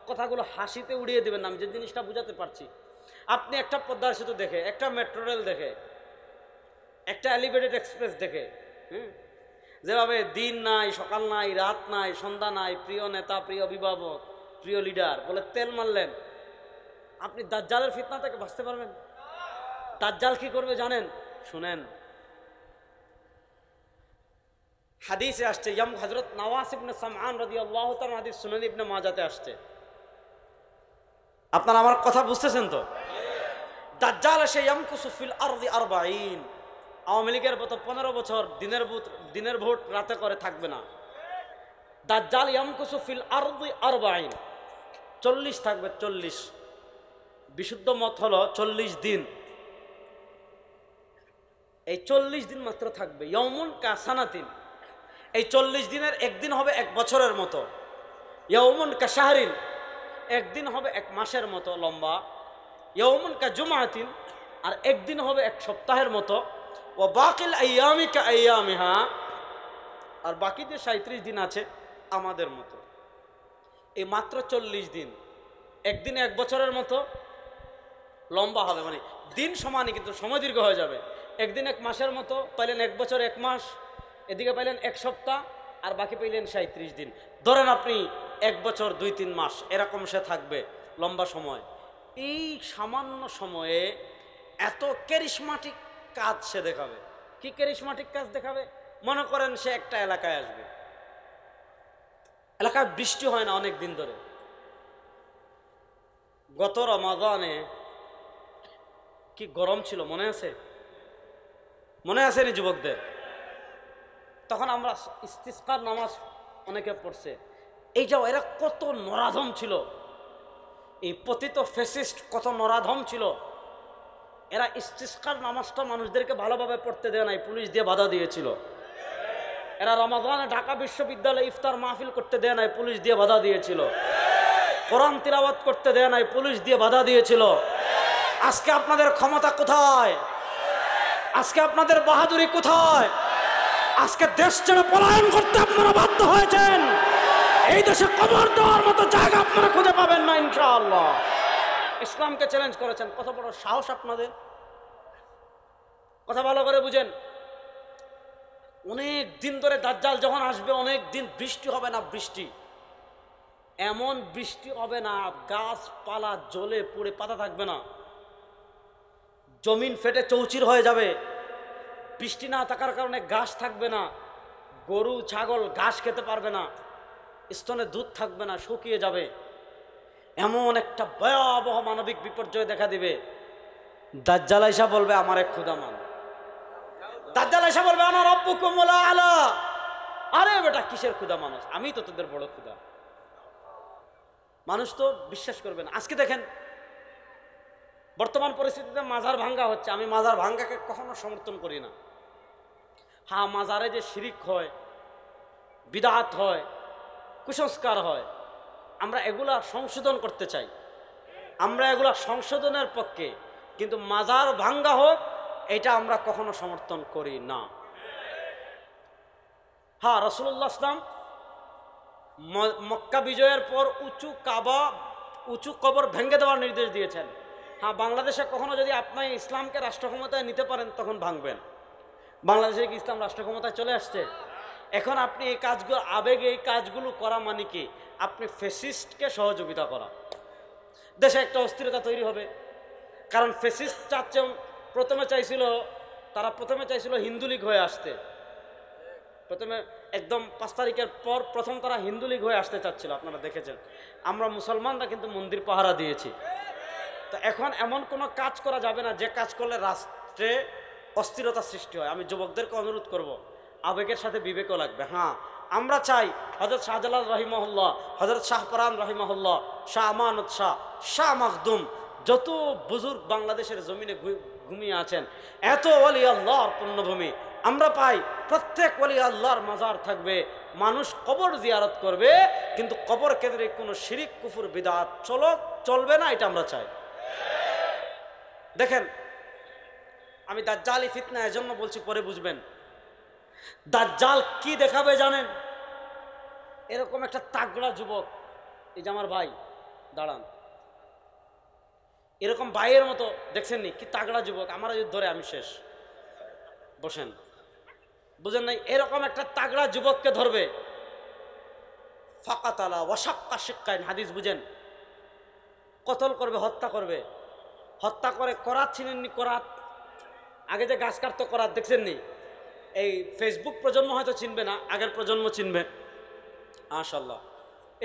কথাগুলো হাসিতে উড়িয়ে দেবেন না, আমি যে জিনিসটা বুঝাতে পারছি। আপনি একটা পদ্মা সেতু দেখে, একটা মেট্রো রেল দেখে, একটা এলিভেটেড এক্সপ্রেস দেখে, যেভাবে দিন নাই, সকাল নাই, রাত নাই, সন্ধ্যা নাই, প্রিয় নেতা, প্রিয় অভিভাবক, প্রিয় লিডার বলে তেল মারলেন, আপনি দাজ্জালের ফিতনা থেকে বাঁচতে পারবেন? দাজ্জাল কি করবে জানেন? শুনেন, হাদিসে আসছে, হযরত নওয়াস ইবনে সামআন রাদিয়াল্লাহু তাআলা হাদিস সুনান ইবনে মাজাতে আসছে। আপনারা আমার কথা বুঝতেছেন তো? দাজ্জাল এসে ইয়ামকুসু ফিল আরদি 40। আওয়ামী লীগের মতো 15 বছর দিনের ভোট রাতে করে থাকবে না। দাজ্জাল ইয়ামকুসু ফিল আরদি 40, 40 থাকবে, 40। বিশুদ্ধ মত হলো 40 দিন। এই 40 দিন মাত্র থাকবে। ইয়াউমুন কাসানাতিন, এই 40 দিনের একদিন হবে 1 বছরের মতো। ইয়াউমুন কাশাহরিন, একদিন হবে 1 মাসের মতো লম্বা। ইয়াউমুন কাজুমাতিন, আর একদিন হবে 1 সপ্তাহের মতো। ওয়া বাকিল আইয়ামি কাআইয়ামিহা, আর বাকি যে 37 দিন আছে আমাদের মতো। এই মাত্র 40 দিন, একদিন 1 বছরের মতো লম্বা হবে, মানে দিন সমানই কিন্তু সময় দীর্ঘ হয়ে যাবে। একদিন 1 মাসের মতো পাইলেন, 1 বছর 1 মাস, এদিকে পাইলেন 1 সপ্তাহ, আর বাকি পাইলেন 37 দিন। ধরেন আপনি 1 বছর 2-3 মাস এরকম সে থাকবে, লম্বা সময়। এই সামান্য সময়ে এত ক্যারিশমাটিক কাজ সে দেখাবে। কি ক্যারিশমাটিক কাজ দেখাবে? মনে করেন সে একটা এলাকায় আসবে, এলাকায় বৃষ্টি হয় না অনেক দিন ধরে। গত রমাদানে কি গরম ছিল মনে আছে? মনে আছে নি যুবকদের? তখন আমরা ইস্তিসকার নামাজ অনেকে পড়ছে। এই যাও, এরা কত নরাধম ছিল, এই পতিত ফ্যাসিস্ট কত নরাধম ছিল। এরা ইস্তিসকার নামাজটা মানুষদেরকে ভালোভাবে পড়তে দেয় নাই, পুলিশ দিয়ে বাধা দিয়েছিল। এরা রমাদানে ঢাকা বিশ্ববিদ্যালয়ে ইফতার মাহফিল করতে দেয় নাই, পুলিশ দিয়ে বাধা দিয়েছিল। কোরআন তিলাওয়াত করতে দেয় নাই, পুলিশ দিয়ে বাধা দিয়েছিল। আজকে আপনাদের ক্ষমতা কোথায়? আজকে আপনাদের বাহাদুরি কোথায়? আজকে দেশ ছেড়ে পলায়ন করতে আপনারা বাধ্য হয়েছেন। এই দেশে কবর দেওয়ার মতো জায়গা আপনারা খুঁজে পাবেন না ইনশাআল্লাহ। ইসলামকে চ্যালেঞ্জ করেছেন, কত বড় সাহস আপনাদের! কথা ভালো করে বুঝেন। অনেক দিন ধরে দাজ্জাল যখন আসবে, অনেক দিন বৃষ্টি হবে না। বৃষ্টি এমন বৃষ্টি হবে না, গাছপালা জ্বলে পুড়ে পাতা থাকবে না, জমিন ফেটে চৌচির হয়ে যাবে। বৃষ্টি না থাকার কারণে ঘাস থাকবে না, গরু ছাগল ঘাস খেতে পারবে না, স্তনে দুধ থাকবে না, শুকিয়ে যাবে। এমন একটা ভয়াবহ মানবিক বিপর্যয় দেখা দিবে। দাজ্জাল আইসা বলবে আমার এক খোদা মান। দাজ্জাল আইসা বলবে আনা রাব্বুকুমুল আলা। আরে বেটা কিসের খোদা মানুষ, আমি তো তোদের বড় খোদা। মানুষ তো বিশ্বাস করবে না। আজকে দেখেন বর্তমান পরিস্থিতিতে মাজার ভাঙ্গা হচ্ছে। আমি মাজার ভাঙ্গাকে কখনো সমর্থন করি না। হ্যাঁ, মাজারে যে শিরিক হয়, বিদআত হয়, কুসংস্কার হয়, আমরা এগুলা সংশোধন করতে চাই, আমরা এগুলা সংশোধনের পক্ষে। কিন্তু মাজার ভাঙ্গা হোক, এটা আমরা কখনো সমর্থন করি না। হ্যাঁ, রাসূলুল্লাহ সাল্লাল্লাহু আলাইহি ওয়াসাল্লাম মক্কা বিজয়ের পর উঁচু কাবা, উঁচু কবর ভেঙে দেওয়ার নির্দেশ দিয়েছেন। হ্যাঁ, বাংলাদেশে কখনো যদি আপনি ইসলামকে রাষ্ট্র ক্ষমতায় নিতে পারেন তখন ভাঙবেন। বাংলাদেশে কি ইসলাম রাষ্ট্র ক্ষমতায় চলে আসছে? এখন আপনি এই কাজগুলো, আবেগে এই কাজগুলো করা মানে কি? আপনি ফ্যাসিস্টকে সহযোগিতা করা। দেশে একটা অস্থিরতা তৈরি হবে। কারণ ফ্যাসিস্ট চাচ্ছে, প্রথমে চাইছিল হিন্দু লীগ হয়ে আসতে। প্রথমে একদম 5 তারিখের পর প্রথম তারা হিন্দু লীগ হয়ে আসতে চাচ্ছিল, আপনারা দেখেছেন। আমরা মুসলমানরা কিন্তু মন্দির পাহারা দিয়েছি। তো এখন এমন কোনো কাজ করা যাবে না যে কাজ করলে রাষ্ট্রে অস্থিরতা সৃষ্টি হয়। আমি যুবকদেরকে অনুরোধ করব, আবেগের সাথে বিবেকও লাগবে। হ্যাঁ, আমরা চাই হযরত শাহজালাল রহিমাহুল্লাহ, হযরত শাহপরান রহিমাহুল্লাহ, শাহ আমানত শাহ, শাহ মাখদুম, যত বুজুর্গ বাংলাদেশের জমিনে ঘুমিয়ে আছেন, এত ওলি আল্লাহর পুণ্যভূমি আমরা পাই। প্রত্যেক ওলি আল্লাহর মাজার থাকবে, মানুষ কবর জিয়ারত করবে, কিন্তু কবর কেন্দ্রিক কোনো শিরিক কুফর বিদআত চলবে না, এটা আমরা চাই। দেখেন, আমি দাজ্জালি ফিতনা এজন্য বলছি, পরে বুঝবেন। দাজ্জাল কি দেখাবে জানেন? এরকম একটা তাগড়া যুবক, এই যে আমার ভাই দাঁড়ান, এরকম ভাইয়ের মতো দেখছেন নি? কি তাগড়া যুবক, আমার যদি ধরে আমি শেষ। বসেন, বুঝেন নাই? এরকম একটা তাগড়া যুবককে ধরবে, ফাকাতালা ওয়াশাক্কা শিক্কাইন, হাদিস বুঝেন, কতল করবে, হত্যা করবে। হত্যা করে করাত, চিনেননি করাত? আগে যে গাছ কাটতো করাত, দেখছেন নি? এই ফেসবুক প্রজন্ম হয়তো চিনবে না, আগের প্রজন্ম চিনবে মাশাআল্লাহ।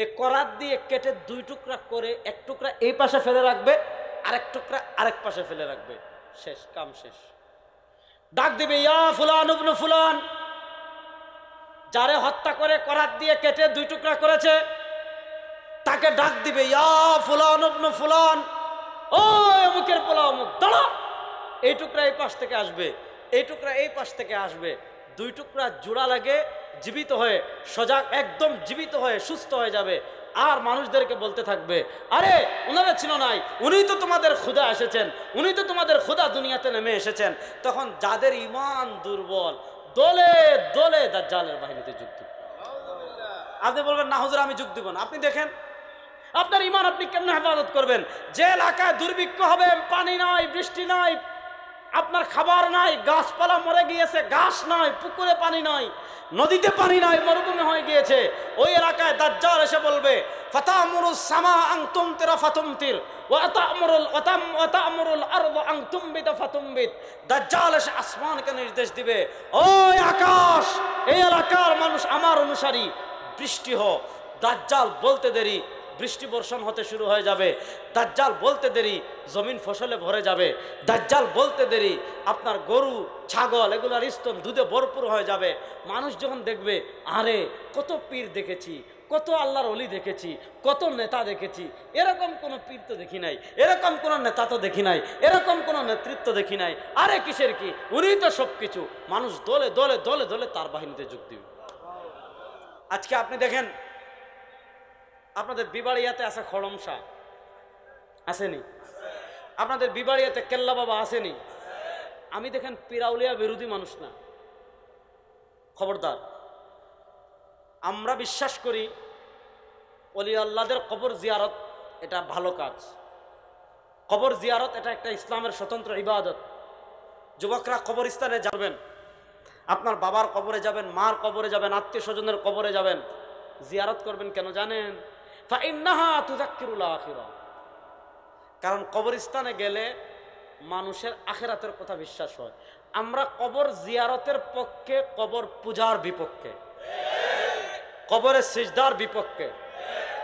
এই করাত দিয়ে কেটে 2 টুকরা করে, 1 টুকরা এই পাশে ফেলে রাখবে, আরেক টুকরা আরেক পাশে ফেলে রাখবে, শেষ, কাম শেষ। ডাক দিবে ইয়া ফুলান ইবনে ফুলান। যারে হত্যা করে করাত দিয়ে কেটে 2 টুকরা করেছে, তাকে ডাক দিবে ইয়া ফুলান ইবনে ফুলান, ও অমুকের পোলা অমুক, দাঁড়া। এই টুকরা এই পাশ থেকে আসবে, এই টুকরা এই পাশ থেকে আসবে। 2 টুকরা জোড়া লাগে, জীবিত হয়ে, সজাগ, একদম জীবিত হয়ে সুস্থ হয়ে যাবে। আর মানুষদেরকে বলতে থাকবে, আরে ওনারা ছিল নাই, উনি তো তোমাদের খোদা এসেছেন, উনি তো তোমাদের খোদা দুনিয়াতে নেমে এসেছেন। তখন যাদের ঈমান দুর্বল, দলে দলে দাজ্জালের বাহিনীতে যোগ দিবে। আপনি বলবেন না হুজুর আমি যোগ দিব না। আপনি দেখেন আপনার ঈমান আপনি কেমনে হেফাজত করবেন? যে এলাকায় দুর্ভিক্ষ হবে, পানি নাই, বৃষ্টি নাই, আপনার খাবার নাই, গাছপালা মরে গিয়েছে, ঘাস নাই, পুকুরে পানি নাই, নদীতে পানি নাই, মরুভূমি হয়ে গিয়েছে, ওই এলাকায় দাজ্জাল এসে বলবে ফাতামুরুস সামা আন তুমতিরা ফাতুমতির ওয়া তা'মুরুল আরদা আন তুমবিতা ফাতুমবিত। দাজ্জাল এসে আসমানকে নির্দেশ দিবে, ওই আকাশ, এই এলাকার মানুষ আমার অনুসারী, বৃষ্টি হোক, দাজ্জাল বলতে দেরি বৃষ্টি বর্ষণ হতে শুরু হয়ে যাবে, দাজ্জাল বলতে দেরি জমিন ফসলে ভরে যাবে, দাজ্জাল বলতে দেরি আপনার গরু ছাগল এগুলার স্তন দুধে ভরপুর হয়ে যাবে। মানুষ যখন দেখবে আরে কত পীর দেখেছি, কত আল্লাহর ওলি দেখেছি, কত নেতা দেখেছি, এরকম কোনো পীর তো দেখি নাই, এরকম কোনো নেতা তো দেখি নাই, এরকম কোনো নেতৃত্ব দেখি নাই, আরে কিসের কি, উনিই তো সব কিছু। মানুষ দলে দলে দলে দলে তার বাহিনীতে যোগ দিবে। আজকে আপনি দেখেন আপনাদের বিবাড়িয়াতে আছে খড়ম শাহ, আসেনি? আপনাদের বিবাড়িয়াতে কেল্লা বাবা আসেনি? আমি দেখেন পিরাউলিয়া বিরোধী মানুষ না, খবরদার। আমরা বিশ্বাস করি ওলি আল্লাহদের কবর জিয়ারত এটা ভালো কাজ। কবর জিয়ারত এটা একটা ইসলামের স্বতন্ত্র ইবাদত। যুবকরা কবরস্থানে যাবেন, আপনার বাবার কবরে যাবেন, মার কবরে যাবেন, আত্মীয় স্বজনের কবরে যাবেন, জিয়ারত করবেন কেন জানেন? ফাইন্নাহা তুযাক্কিরুল আখিরা। কারণ কবরস্থানে গেলে মানুষের আখিরাতের কথা বিশ্বাস হয়। আমরা কবর জিয়ারতের পক্ষে, কবর পূজার বিপক্ষে, কবরে সিজদার বিপক্ষে,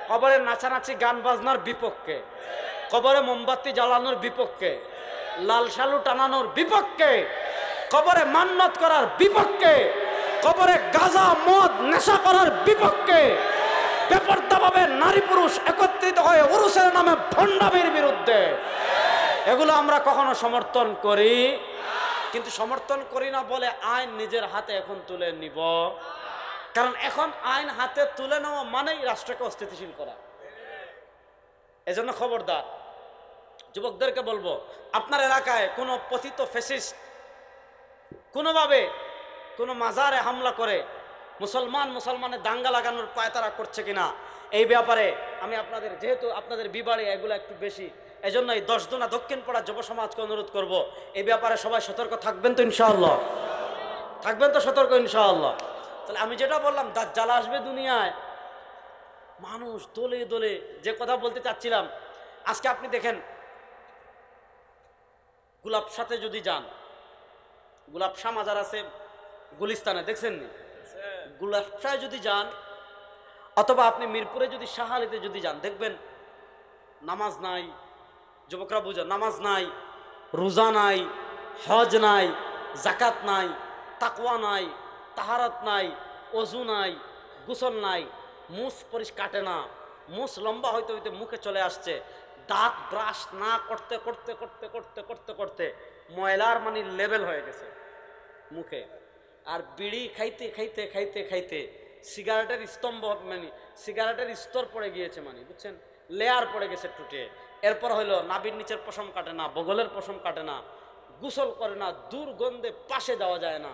কবরে নাচানাচি গান বাজনার বিপক্ষে, কবরে মোমবাতি জ্বালানোর বিপক্ষে, লাল শালু টানানোর বিপক্ষে, কবরে মান্নত করার বিপক্ষে, কবরে গাঁজা মদ নেশা করার বিপক্ষে, বেপরদাভাবে নারী পুরুষ একত্রিত হয়ে উরুসের নামে ভণ্ডামির বিরুদ্ধে। এগুলো আমরা কখনো সমর্থন করি, কিন্তু সমর্থন করি না বলে আইন নিজের হাতে এখন তুলে নিব। কারণ এখন আইন হাতে তুলে নেওয়া মানেই রাষ্ট্রকে অস্থিতিশীল করা। এজন্য খবরদার, যুবকদেরকে বলবো, আপনার এলাকায় কোনো পতিত ফ্যাসিস্ট কোনোভাবে কোনো মাজারে হামলা করে মুসলমানের দাঙ্গা লাগানোর পায়তারা করছে কিনা, এই ব্যাপারে আমি আপনাদের, যেহেতু আপনাদের বিবাড়ে এগুলো একটু বেশি, এজন্য এই 10 দুনা দক্ষিণ পাড়া যুব সমাজকে অনুরোধ করব, এই ব্যাপারে সবাই সতর্ক থাকবেন তো ইনশাআল্লাহ? থাকবেন তো সতর্ক ইনশাআল্লাহ? তাহলে আমি যেটা বললাম, দাজ্জাল আসবে দুনিয়ায়, মানুষ দলে দলে, যে কথা বলতে চাচ্ছিলাম, আজকে আপনি দেখেন গোলাপশাতে যদি যান, গোলাপশাহ মাজার আছে গুলিস্তানে, দেখছেন নি? গোলাপশায় যদি যান, অথবা আপনি মিরপুরে যদি শাহ আলীতে যদি যান, দেখবেন নামাজ নাই। যুবকরা বুঝেন, নামাজ নাই, রোজা নাই, হজ নাই, জাকাত নাই, তাকওয়া নাই, তাহারাত নাই, অজু নাই, গোসল নাই, মুছ কাটে না, মুছ লম্বা হইতে হইতে মুখে চলে আসছে, দাঁত ব্রাশ না করতে করতে করতে করতে করতে করতে ময়লার মানে লেভেল হয়ে গেছে মুখে, আর বিড়ি খাইতে খাইতে খাইতে খাইতে সিগারেটের স্তম্ভ, মানে সিগারেটের স্তর পড়ে গিয়েছে, মানে বুঝছেন, লেয়ার পড়ে গেছে টুটে। এরপর হইলো নাভির নিচের পশম কাটে না, বগলের পশম কাটে না, গোসল করে না, দুর্গন্ধে পাশে যাওয়া যায় না,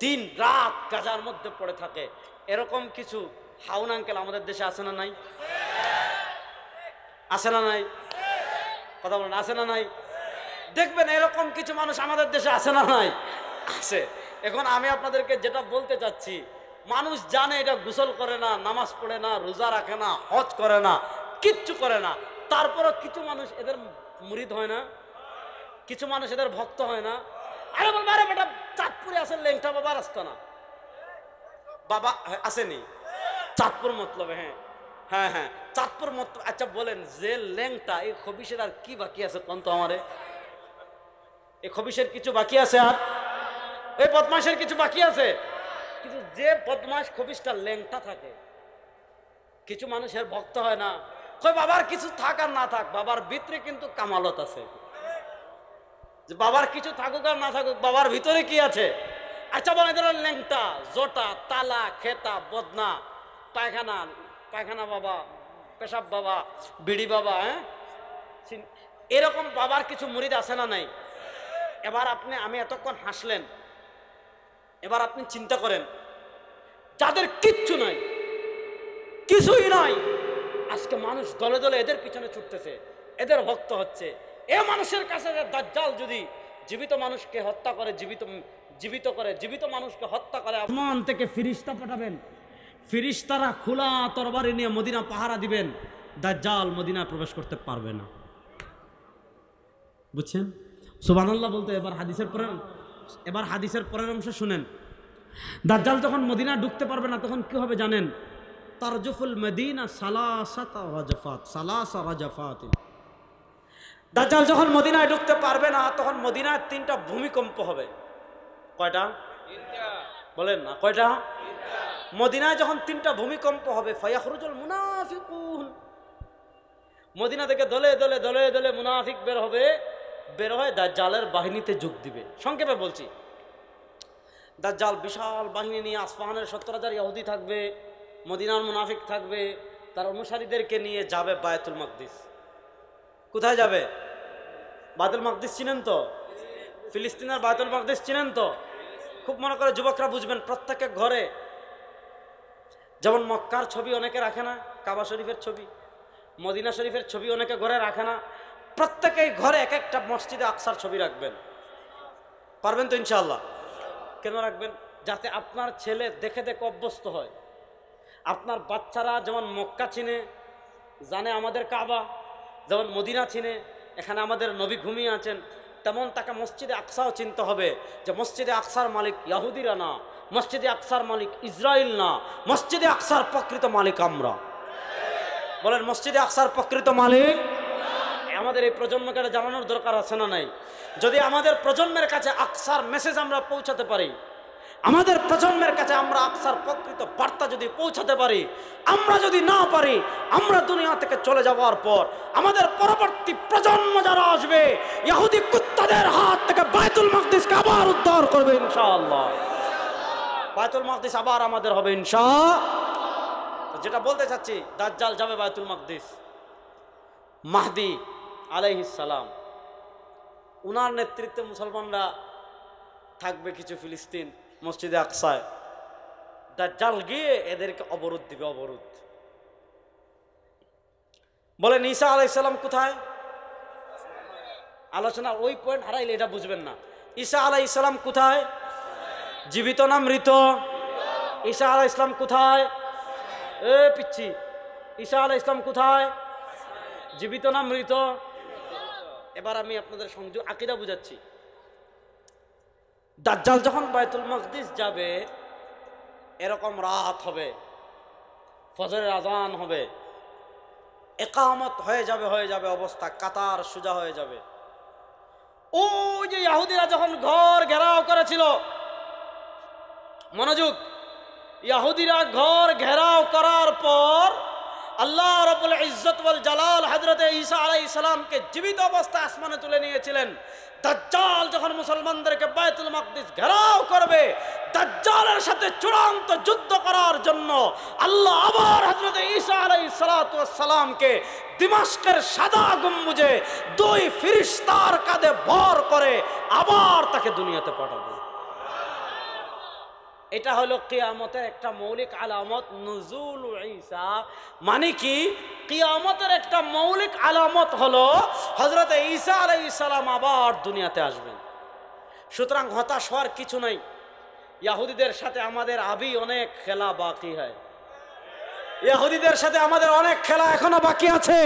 দিন রাত গাজার মধ্যে পড়ে থাকে। এরকম কিছু হাউন আঙ্কেল আমাদের দেশে আছে না নাই? আছে না নাই? কথা বলেন, আছে না নাই? দেখবেন এরকম কিছু মানুষ আমাদের দেশে আছে না নাই? আছে। এখন আমি আপনাদেরকে যেটা বলতে চাচ্ছি, মানুষ জানে এটা গোসল করে না, নামাজ পড়ে না, রোজা রাখে না, হজ করে না, কিচ্ছু করে না, তারপরও কিছু মানুষ এদের মুরিদ হয় না, কিছু মানুষ এদের ভক্ত হয় না। আরে বলবো, আরে বেটা চাঁদপুরে আছে লেংটা বাবা রাস্তা না, বাবা আসেনি চাঁদপুর মতলবে? হ্যাঁ হ্যাঁ হ্যাঁ, চাঁদপুর মতলব। আচ্ছা বলেন, যে ল্যাংটা, এই খবিসের আর কি বাকি আছে কোন তো আমারে? এই খবিসের কিছু বাকি আছে? আর এই বদমাশের কিছু বাকি আছে? কিন্তু যে বদমাশ খবিসটা ল্যাংটা থাকে, কিছু মানুষের ভক্ত হয় না। কই বাবার কিছু থাক আর না থাক, বাবার ভিতরে কিন্তু কামালত আছে। যে বাবার কিছু থাকুক আর না থাকুক, বাবার ভিতরে কি আছে? আচ্ছা বলেন, ল্যাংটা, জটা, তালা, খেতা, বদনা, পায়খানা, পায়খানা বাবা, পেশাব বাবা, বিড়ি বাবা, হ্যাঁ, এরকম বাবার কিছু মুরিদ আছে না নাই? এবার আপনি, আমি এতক্ষণ হাসলেন, এবার আপনি চিন্তা করেন, যাদের কিচ্ছু নাই, কিছুই নাই, আজকে মানুষ দলে দলে এদের পিছনে ছুটতেছে, এদের ভক্ত হচ্ছে। এ মানুষের কাছে দাজ্জাল যদি জীবিত মানুষকে হত্যা করে, জীবিত মানুষকে হত্যা করে, আসমান থেকে ফিরিস্তা পাঠাবেন, ফিরিস্তারা খোলা তরবারি নিয়ে মদিনা পাহারা দিবেন, দাজ্জাল মদিনায় প্রবেশ করতে পারবে না। বুঝছেন? সুবহানাল্লাহ বলতে এবার হাদিসের পরের অংশ শুনেন। দাজ্জাল যখন মদিনা ঢুকতে পারবে না, তখন কি হবে জানেন? তারজুফুল মদিনা সালাসাতা রাজফাত, সালাসা রাজফাত। দাজ্জাল যখন মদিনায় ঢুকতে পারবে না, তখন মদিনায় 3টা ভূমিকম্প হবে। কয়টা? বলেন না, কয়টা? মদিনায় যখন 3টা ভূমিকম্প হবে, ফায়াখরুজুল মুনাফিকুন, মদিনা থেকে দলে দলে দলে দলে মুনাফিক বের হবে, বের হয়ে দাজ্জালের বাহিনীতে যোগ দিবে। সংক্ষেপে বলছি, দাজ্জাল বিশাল বাহিনী নিয়ে, আসফাহানের 70,000 ইহুদি থাকবে, মদিনার মুনাফিক থাকবে, তার অনুসারীদেরকে নিয়ে যাবে বায়তুল মাকদিস। কোথায় যাবে? বায়তুল মাকদিস চিনেন তো? ফিলিস্তিনের বায়তুল মাকদিস চিনেন তো? খুব মনে করে যুবকরা বুঝবেন, প্রত্যেকের ঘরে যেমন মক্কার ছবি অনেকে রাখে না, কাবা শরীফের ছবি, মদিনা শরীফের ছবি অনেকে ঘরে রাখে না, প্রত্যেকেই ঘরে এক একটা মসজিদে আকসার ছবি রাখবেন। পারবেন তো ইনশাআল্লাহ? কেন রাখবেন? যাতে আপনার ছেলে দেখে দেখে অভ্যস্ত হয়। আপনার বাচ্চারা যেমন মক্কা চিনে, জানে আমাদের কাবা, যেমন মদিনা চিনে, এখানে আমাদের নবী ঘুমিয়ে আছেন, তেমন তাকে মসজিদে আকসাও চিনতে হবে যে মসজিদে আকসার মালিক ইয়াহুদিরা না, মসজিদে আকসার মালিক ইসরায়েল না, মসজিদে আকসার প্রকৃত মালিক আমরা। বলেন, মসজিদে আকসার প্রকৃত মালিক। আমাদের এই প্রজন্মকে জানানোর দরকার আছে না নাই? যদি আমাদের প্রজন্মের কাছে আকসার মেসেজ আমরা পৌঁছাতে পারি, আমাদের প্রজন্মের কাছে আমরা আকসার প্রকৃত বার্তা যদি পৌঁছাতে পারি, আমরা যদি না পারি, আমরা দুনিয়া থেকে চলে যাওয়ার পর আমাদের পরবর্তী প্রজন্ম যারা আসবে, ইহুদি কুত্তাদের হাত থেকে বায়তুল মাকদিসকে আবার উদ্ধার করবে ইনশাআল্লাহ। বায়তুল মাকদিস আবার আমাদের হবে ইনশাআল্লাহ। যেটা বলতে চাচ্ছি, দাজ্জাল যাবে বায়তুল মাকদিস, মাহদি আলাইহিস সালাম, উনার নেতৃত্বে মুসলমানরা থাকবে কিছু ফিলিস্তিন মসজিদে আকসায়। দাজ্জাল গিয়ে এদেরকে অবরোধ দিবে, অবরোধ। বলেন, ঈসা আলাইহিস সালাম কোথায়? আলোচনা ওই পয়েন্ট হারাইলে এটা বুঝবেন না। ঈসা আলাইহিস সালাম কোথায়? জীবিত না মৃত? ঈসা আলাইহিস সালাম কোথায়? এ পিচ্ছি, ঈসা আলাইহিস সালাম কোথায়? জীবিত না মৃত? এবার আমি আপনাদের সংযোগ আকীদা বুঝাচ্ছি। দাজ্জাল যখন বায়তুল মাকদিস যাবে, এরকম রাত হবে, ফজরের আজান হবে, ইকামত হয়ে যাবে অবস্থা, কাতার সোজা হয়ে যাবে। ওই যে ইহুদিরা যখন ঘর ঘেরাও করেছিল, মনোযোগ, ইহুদিরা ঘর ঘেরাও করার পর আল্লাহ রাব্বুল ইজ্জত ওয়াল জালাল হযরত ঈসা আলাইহিস সালামকে জীবিত অবস্থায় আসমানে তুলে নিয়েছিলেন। দাজ্জাল যখন মুসলমানদেরকে বায়তুল মাকদিস ঘেরাও করবে, দাজ্জালের সাথে চূড়ান্ত যুদ্ধ করার জন্য আল্লাহ আবার হযরত ঈসা আলাইহিস সালাতু ওয়াস সালামকে দিমাশকের সাদা গম্বুজে 2 ফেরেশতার কাঁধে ভর করে আবার তাকে দুনিয়াতে পাঠাবে। এটা হলো কিয়ামতের একটা মৌলিক আলামত, নুজুল ঈসা। মানে কি? কিয়ামতের একটা মৌলিক আলামত হলো হযরত ঈসা আলাইহিস সালাম আবার দুনিয়াতে আসবেন। সুতরাং হতাশ হওয়ার কিছু নাই। ইহুদিদের সাথে আমাদের অনেক খেলা বাকি হয়, ইহুদিদের সাথে আমাদের অনেক খেলা এখনো বাকি আছে,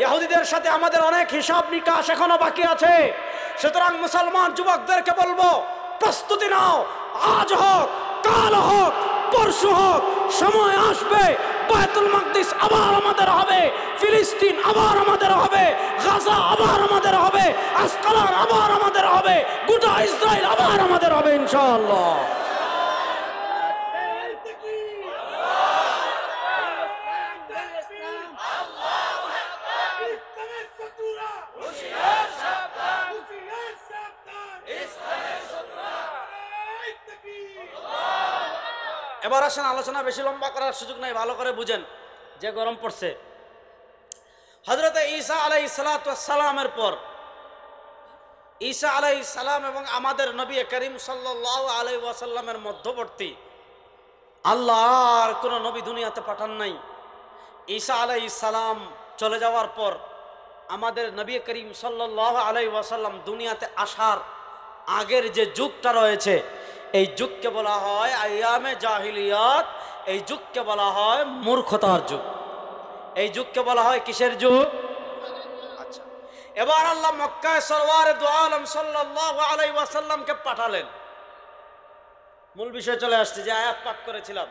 ইহুদিদের সাথে আমাদের অনেক হিসাব নিকাশ এখনো বাকি আছে। সুতরাং মুসলমান যুবকদেরকে বলবো, প্রস্তুতি নাও। আজ হোক, কাল হোক, পরশু হোক, সময় আসবে বায়তুল মাকদিস আবার আমাদের হবে, ফিলিস্তিন আবার আমাদের হবে, গাজা আবার আমাদের হবে, আসকালান আবার আমাদের হবে, গোটা ইসরায়েল আবার আমাদের হবে ইনশাআল্লাহ। এবার আসেন, আলোচনা বেশি লম্বা করার সুযোগ নাই, ভালো করে বুঝেন যে গরম পড়ছে। হযরত ঈসা আলাইহিস সালাতু ওয়াস সালামের পর ঈসা আলাইহিস সালাম এবং আমাদের নবী করিম সাল্লাল্লাহু আলাইহি ওয়াসাল্লামের মধ্যবর্তী আল্লাহর কোন নবী দুনিয়াতে পাঠান নাই। ঈসা আলাইহিস সালাম চলে যাওয়ার পর আমাদের নবী করিম সাল্লাল্লাহু আলাইহি ওয়াসাল্লাম দুনিয়াতে আসার আগের যে যুগটা রয়েছে, এই যুগকে বলা হয় আইয়ামে জাহিলিয়াত। এই যুগকে বলা হয় মূর্খতার যুগ। এই যুগকে বলা হয় কিসের যুগ? আচ্ছা, এবার আল্লাহ মক্কায় সরওয়ারে দু আলম সাল্লাল্লাহু আলাইহি ওয়াসাল্লামকে পাঠালেন। মূল বিষয় চলে আসছে, যে আয়াত পাঠ করেছিলাম।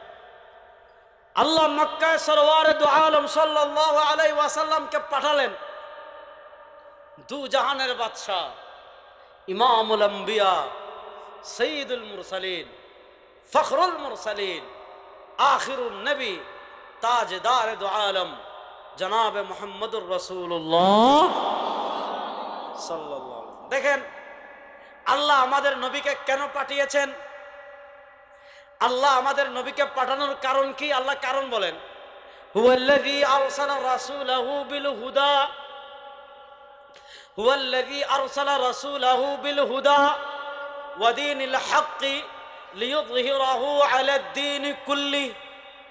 আল্লাহ মক্কায় সরওয়ারে দু আলম সাল্লাল্লাহু আলাইহি ওয়াসাল্লামকে পাঠালেন দু জাহানের বাদশা, ইমামুল আম্বিয়া, সৈয়দুল মুরসালিন, ফখরুল মুরসালিন, আখিরুন নবী, তাজদার দু আলম জনাবে মুহাম্মদুর রাসূলুল্লাহ সাল্লাল্লাহু আলাইহি ওয়াসাল্লাম। দেখেন আল্লাহ আমাদের নবীকে কেন পাঠিয়েছেন? আল্লাহ আমাদের নবীকে পাঠানোর কারণ কি? আল্লাহ কারণ বলেন, হুয়াল্লাযী আরসালা রাসূলাহু বিল হুদা, হুয়াল্লাযী আরসালা রাসূলাহু বিল হুদা ওয়া দীনিল হাক্কি লিইয়ুযহিরাহু আলাদ দীন কুল্লি।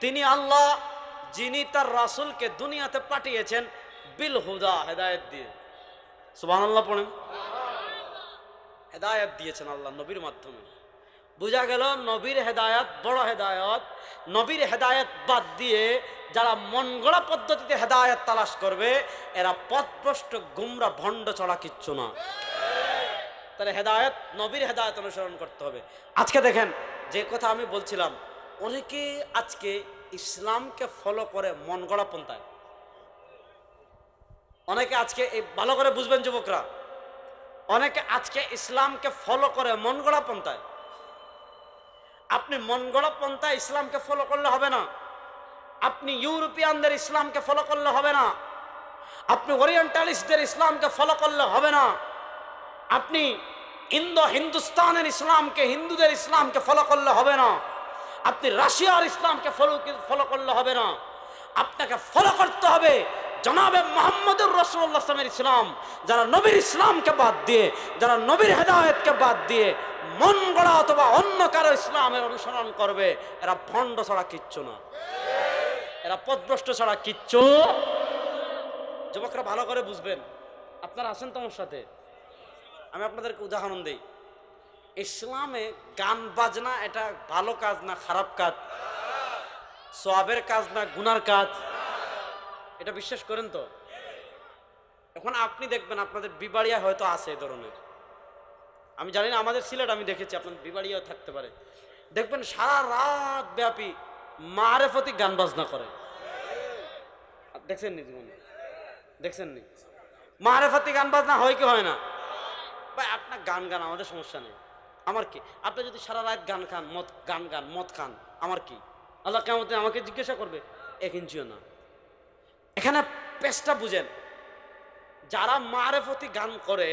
তিনি আল্লাহ যিনি তার রাসূলকে দুনিয়াতে পাঠিয়েছেন বিল হুদা, হেদায়েত দিয়ে। সুবহানাল্লাহ পড়েন। হেদায়েত দিয়েছেন আল্লাহ নবীর মাধ্যমে। বোঝা গেল নবীর হেদায়েত বড় হেদায়েত। নবীর হেদায়েত বাদ দিয়ে যারা মন গড়া পদ্ধতিতে হেদায়েত তালাশ করবে এরা পথভ্রষ্ট গুমরা ভণ্ড ছাড়া কিচ্ছু না। তাহলে হেদায়েত, নবীর হেদায়েত অনুসরণ করতে হবে। আজকে দেখেন যে কথা আমি বলছিলাম, অনেকে আজকে ইসলামকে ফলো করে মন গড়া পন্থায়। অনেকে আজকে এই ভালো করে বুঝবেন যুবকরা, অনেকে আজকে ইসলামকে ফলো করে মন গড়া পন্থায়। আপনি মন গড়া পন্থায় ইসলামকে ফলো করলে হবে না। আপনি ইউরোপিয়ানদের ইসলামকে ফলো করলে হবে না। আপনি ওরিয়েন্টালিস্টদের ইসলামকে ফলো করলে হবে না। আপনি হিন্দুস্তানের ইসলামকে, হিন্দুদের ইসলামকে ফলো করলে হবে না। আপনি রাশিয়ার ইসলামকে ফলো করলে হবে না। আপনাকে ফলো করতে হবে জনাবে মুহাম্মদুর রাসূলুল্লাহ সাল্লাল্লাহু আলাইহি ইসলাম। যারা নবীর ইসলামকে বাদ দিয়ে, যারা নবীর হেদায়েতকে বাদ দিয়ে মন গড়া অথবা অন্য কারো ইসলামের অনুসরণ করবে, এরা ভণ্ড ছাড়া কিচ্ছু না, এরা পথভ্রষ্ট ছাড়া কিচ্ছু। যুবকরা ভালো করে বুঝবেন। আপনারা আছেন তো আমার সাথে? আমি আপনাদেরকে উদাহরণ দেই। ইসলামে গান বাজনা এটা ভালো কাজ না খারাপ কাজ? সওয়াবের কাজ না গুনার কাজ? এটা বিশ্বাস করেন তো? এখন আপনি দেখবেন আপনাদের বিবাড়িয়া হয়তো আছে এই ধরনের, আমি জানি না, আমাদের সিলেট আমি দেখেছি, আপনার বিবাড়িয়াও থাকতে পারে। দেখবেন সারা রাত ব্যাপী মারেফতি গান বাজনা করে। দেখছেন নি জীবনে? দেখছেন নি? মারেফতি গান বাজনা হয় কি হয় না? ভাই আপনার গান গান, আমাদের সমস্যা নেই, আমার কি? আপনি যদি সারা রাত গান খান, মদ খান, আমার কি? আল্লাহ কিয়ামতে আমাকে জিজ্ঞাসা করবে? এক ইঞ্চিও না। এখানে পেশটা বুঝেন, যারা মারেফতি গান করে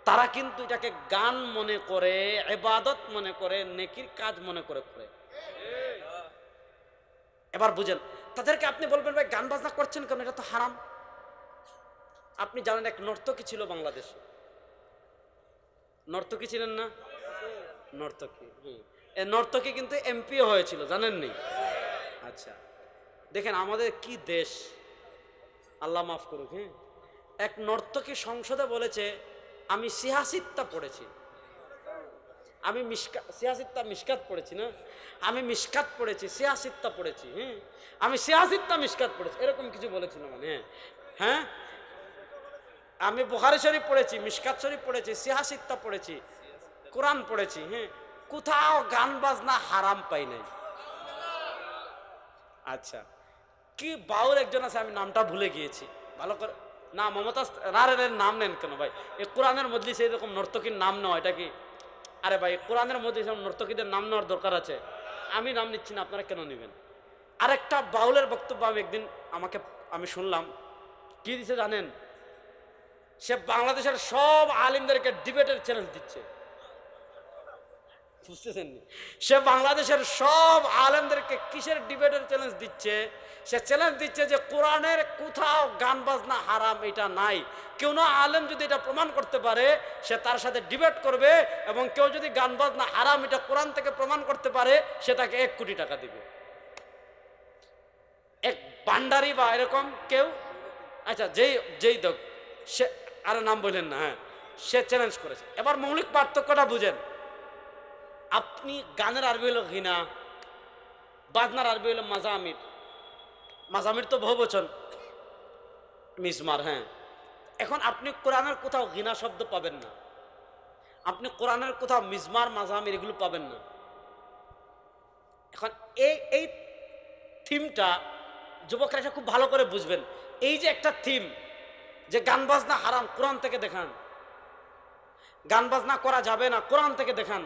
তারা কিন্তু এটাকে গান মনে করে, ইবাদত মনে করে, নেকির কাজ মনে করে করে। এবার বুঝেন, তাদেরকে আপনি বলবেন ভাই গান বাজনা করছেন কেন, এটা তো হারাম। আপনি জানেন এক নর্তকী ছিল বাংলাদেশে, নর্তকী ছিলেন না? নর্তকী, এই নর্তকী কিন্তু এমপিও হয়েছিল, জানেননি? আচ্ছা দেখেন আমাদের কি দেশ, আল্লাহ মাফ করুক। হ্যাঁ, এক নর্তকী সংসদে বলেছে আমি সিয়াসিত্তা পড়েছি, আমি সিয়াসিত্তা মিশকাত পড়েছি না, আমি মিশকাত পড়েছি, সিয়াসিত্তা পড়েছি। হ্যাঁ, আমি সিয়াসিত্তা মিশকাত পড়েছি, এরকম কিছু বলেছিল মানে। হ্যাঁ, আমি বুখারী শরীফ পড়েছি, মিশকাত শরীফ পড়েছি, সিয়াসিত্তা পড়েছি, কোরআন পড়েছি। হ্যাঁ, কোথাও গান বাজনা হারাম পাই নাই। আচ্ছা, কি বাউল একজন আছে, আমি নামটা ভুলে গিয়েছি, ভালো করে না, মমতাজ রারের নাম নেন কেন ভাই? এই কোরআনের মজলিসে এরকম নর্তকীর নাম নেওয়া এটা কি? আরে ভাই কোরআনের মজলিসে নর্তকীদের নাম নেওয়ার দরকার আছে? আমি নাম নিচ্ছি না, আপনারা কেন নেবেন? আরেকটা বাউলের বক্তব্য আমি একদিন আমি শুনলাম, কি দিছে জানেন? সে বাংলাদেশের সব আলিমদেরকে ডিবেটের চ্যালেঞ্জ দিচ্ছে, বুঝতেছেন? সে বাংলাদেশের সব আলেমদেরকে কিসের ডিবেটের চ্যালেঞ্জ দিচ্ছে? সে চ্যালেঞ্জ দিচ্ছে যে কোরআনের কোথাও গান বাজনা হারাম এটা নাই। কেউ না আলেম যদি এটা প্রমাণ করতে পারে সে তার সাথে ডিবেট করবে, এবং কেউ যদি গান বাজনা হারাম এটা কোরআন থেকে প্রমাণ করতে পারে সে তাকে 1 কোটি টাকা দিবে। এক ভান্ডারি বা এরকম কেউ, আচ্ছা যেই দোক সে, আর নাম বললেন না, হ্যাঁ, সে চ্যালেঞ্জ করেছে। এবার মৌলিক পার্থক্যটা বুঝেন। আপনি গানের আরবি হলো ঘিনা, বাজনার আরবি হলো মাজামির। মাজামির তো বহু বচন, মিজমার। হ্যাঁ, এখন আপনি কোরআনের কোথাও ঘিনা শব্দ পাবেন না, আপনি কোরআনের কোথাও মিজমার মাজামির এগুলো পাবেন না। এখন এই থিমটা যুবকরা এটা খুব ভালো করে বুঝবেন। এই যে একটা থিম যে গান বাজনা হারাম, কোরআন থেকে দেখান। গান বাজনা করা যাবে না, কোরআন থেকে দেখান।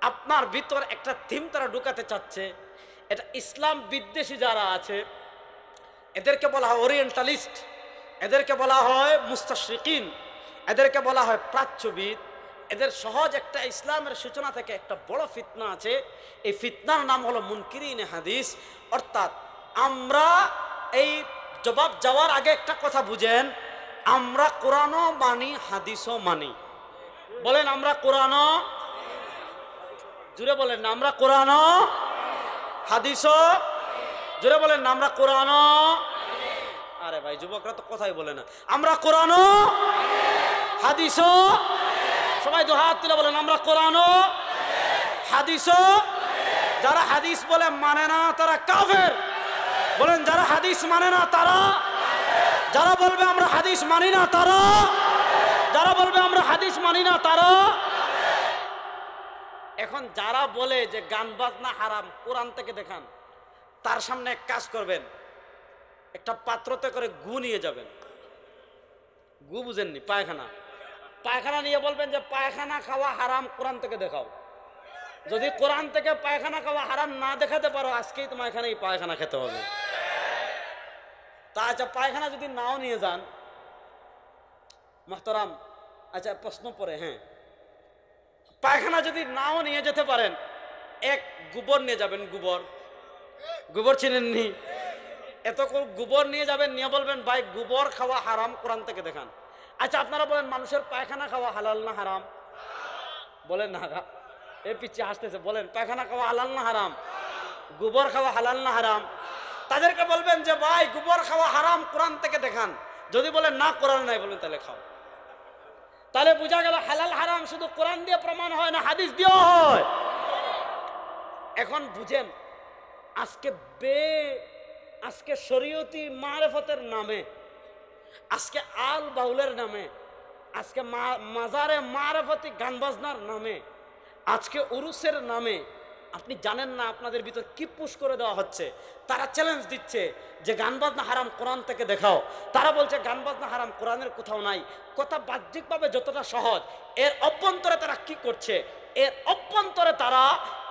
আপনার ভিতর একটা থিম তারা ঢুকাতে চাচ্ছে। এটা ইসলাম বিদ্বেষী যারা আছে এদেরকে বলা হয় ওরিয়েন্টালিস্ট, এদেরকে বলা হয় মুস্তাশরিকিন, এদেরকে বলা হয় প্রাচ্যবিদ। এদের সহজ একটা ইসলামের সূচনা থেকে একটা বড় ফিতনা আছে। এই ফিতনার নাম হলো মুনকিরিনে হাদিস। অর্থাৎ আমরা এই জবাব যাওয়ার আগে একটা কথা বুঝেন, আমরা কোরআনও মানি হাদিসও মানি। বলেন আমরা কোরআনও, জুড়ে বলেন না আমরা কোরআনও হাদিসও, জুড়ে বলেন না আমরা কোরআনও। আরে ভাই যুবকরা তো কথাই বলে না। আমরা কোরআনও হাদিসও, সবাই দু হাত তুলে বলেন আমরা কোরআনও হাদিসও। যারা হাদিস বলে মানে না তারা কাফের। বলেন যারা হাদিস মানে না তারা, যারা বলবে আমরা হাদিস মানি না তারা, যারা বলবে আমরা হাদিস মানি না তারা। এখন যারা বলে যে গান বাজনা হারাম, কোরআন থেকে দেখান, তার সামনে এক কাজ করবেন, একটা পাত্রতে করে গু নিয়ে যাবেন। গু বুঝেননি? পায়খানা। পায়খানা নিয়ে বলবেন যে পায়খানা খাওয়া হারাম, কোরআন থেকে দেখাও। যদি কোরআন থেকে পায়খানা খাওয়া হারাম না দেখাতে পারো, আজকেই তোমার এখানে এই পায়খানা খেতে হবে। তা আচ্ছা পায়খানা যদি নাও নিয়ে যান মোহতারাম, আচ্ছা প্রশ্ন পড়ে, হ্যাঁ পায়খানা যদি নাও নিয়ে যেতে পারেন, এক গোবর নিয়ে যাবেন। গোবর, গোবর চিনেননি? এত গোবর নিয়ে যাবেন, নিয়ে বলবেন ভাই গোবর খাওয়া হারাম, কোরআন থেকে দেখান। আচ্ছা আপনারা বলেন মানুষের পায়খানা খাওয়া হালাল না হারাম? বলেন না, এই পিছিয়ে আসতেছে, বলেন পায়খানা খাওয়া হালাল না হারাম? গোবর খাওয়া হালাল না হারাম? তাদেরকে বলবেন যে ভাই গোবর খাওয়া হারাম, কোরআন থেকে দেখান। যদি বলেন না কোরআন নাই, বলবেন তাহলে খাও। তাহলে বোঝা গেল হালাল হারাম শুধু কোরআন দিয়ে প্রমাণ হয় না, হাদিস দিয়েও হয়। এখন বুঝেন, আজকে শরীয়তি মারেফতের নামে, আজকে আল বাউলের নামে, আজকে মাজারে মারেফতি গান বাজনার নামে, আজকে উরুসের নামে আপনি জানেন না আপনাদের ভিতর কি পুশ করে দেওয়া হচ্ছে। তারা চ্যালেঞ্জ দিচ্ছে যে গান বাজনা হারাম, কোরআন থেকে দেখাও। তারা বলছে গান বাজনা হারাম, কোরআনের কোথাও নাই। কথা বাহ্যিকভাবে যতটা সহজ, এর অভ্যন্তরে তারা কি করছে? এর অভ্যন্তরে তারা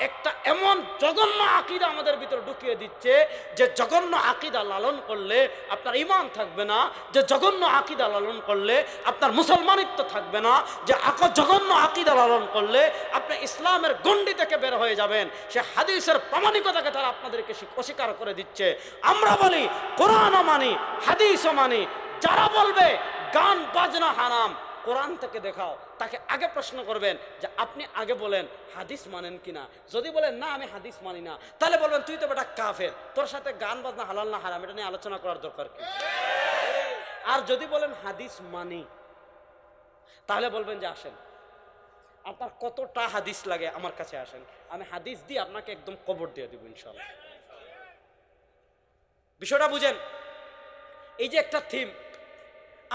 একটা এমন জঘন্য আকীদা আমাদের ভিতরে ঢুকিয়ে দিচ্ছে যে জঘন্য আকীদা লালন করলে আপনার ঈমান থাকবে না, যে জঘন্য আকীদা লালন করলে আপনার মুসলমানিত্ব থাকবে না, যে জঘন্য আকীদা লালন করলে আপনি ইসলামের গণ্ডি থেকে বের হয়ে যাবেন। সে হাদিসের প্রামাণিকতাকে তারা আপনাদেরকে অস্বীকার করে দিচ্ছে। আমরা বলি কোরআনও মানি হাদিসও মানি। যারা বলবে গান বাজনা হারাম, কোরআন থেকে দেখাও, তাকে আগে প্রশ্ন করবেন যে আপনি আগে বলেন হাদিস মানেন কিনা। যদি বলেন না আমি হাদিস মানি না, তাহলে বলবেন তুই তো বেটা কাফের, তোর সাথে গান বাজনা হালাল না হারাম এটা নিয়ে আলোচনা করার দরকার কি। আর যদি বলেন হাদিস মানি, তাহলে বলবেন যে আসেন আপনার কতটা হাদিস লাগে আমার কাছে আসেন, আমি হাদিস দিয়ে আপনাকে একদম কবর দিয়ে দেব ইনশাআল্লাহ। বিষয়টা বুঝেন। এই যে একটা থিম,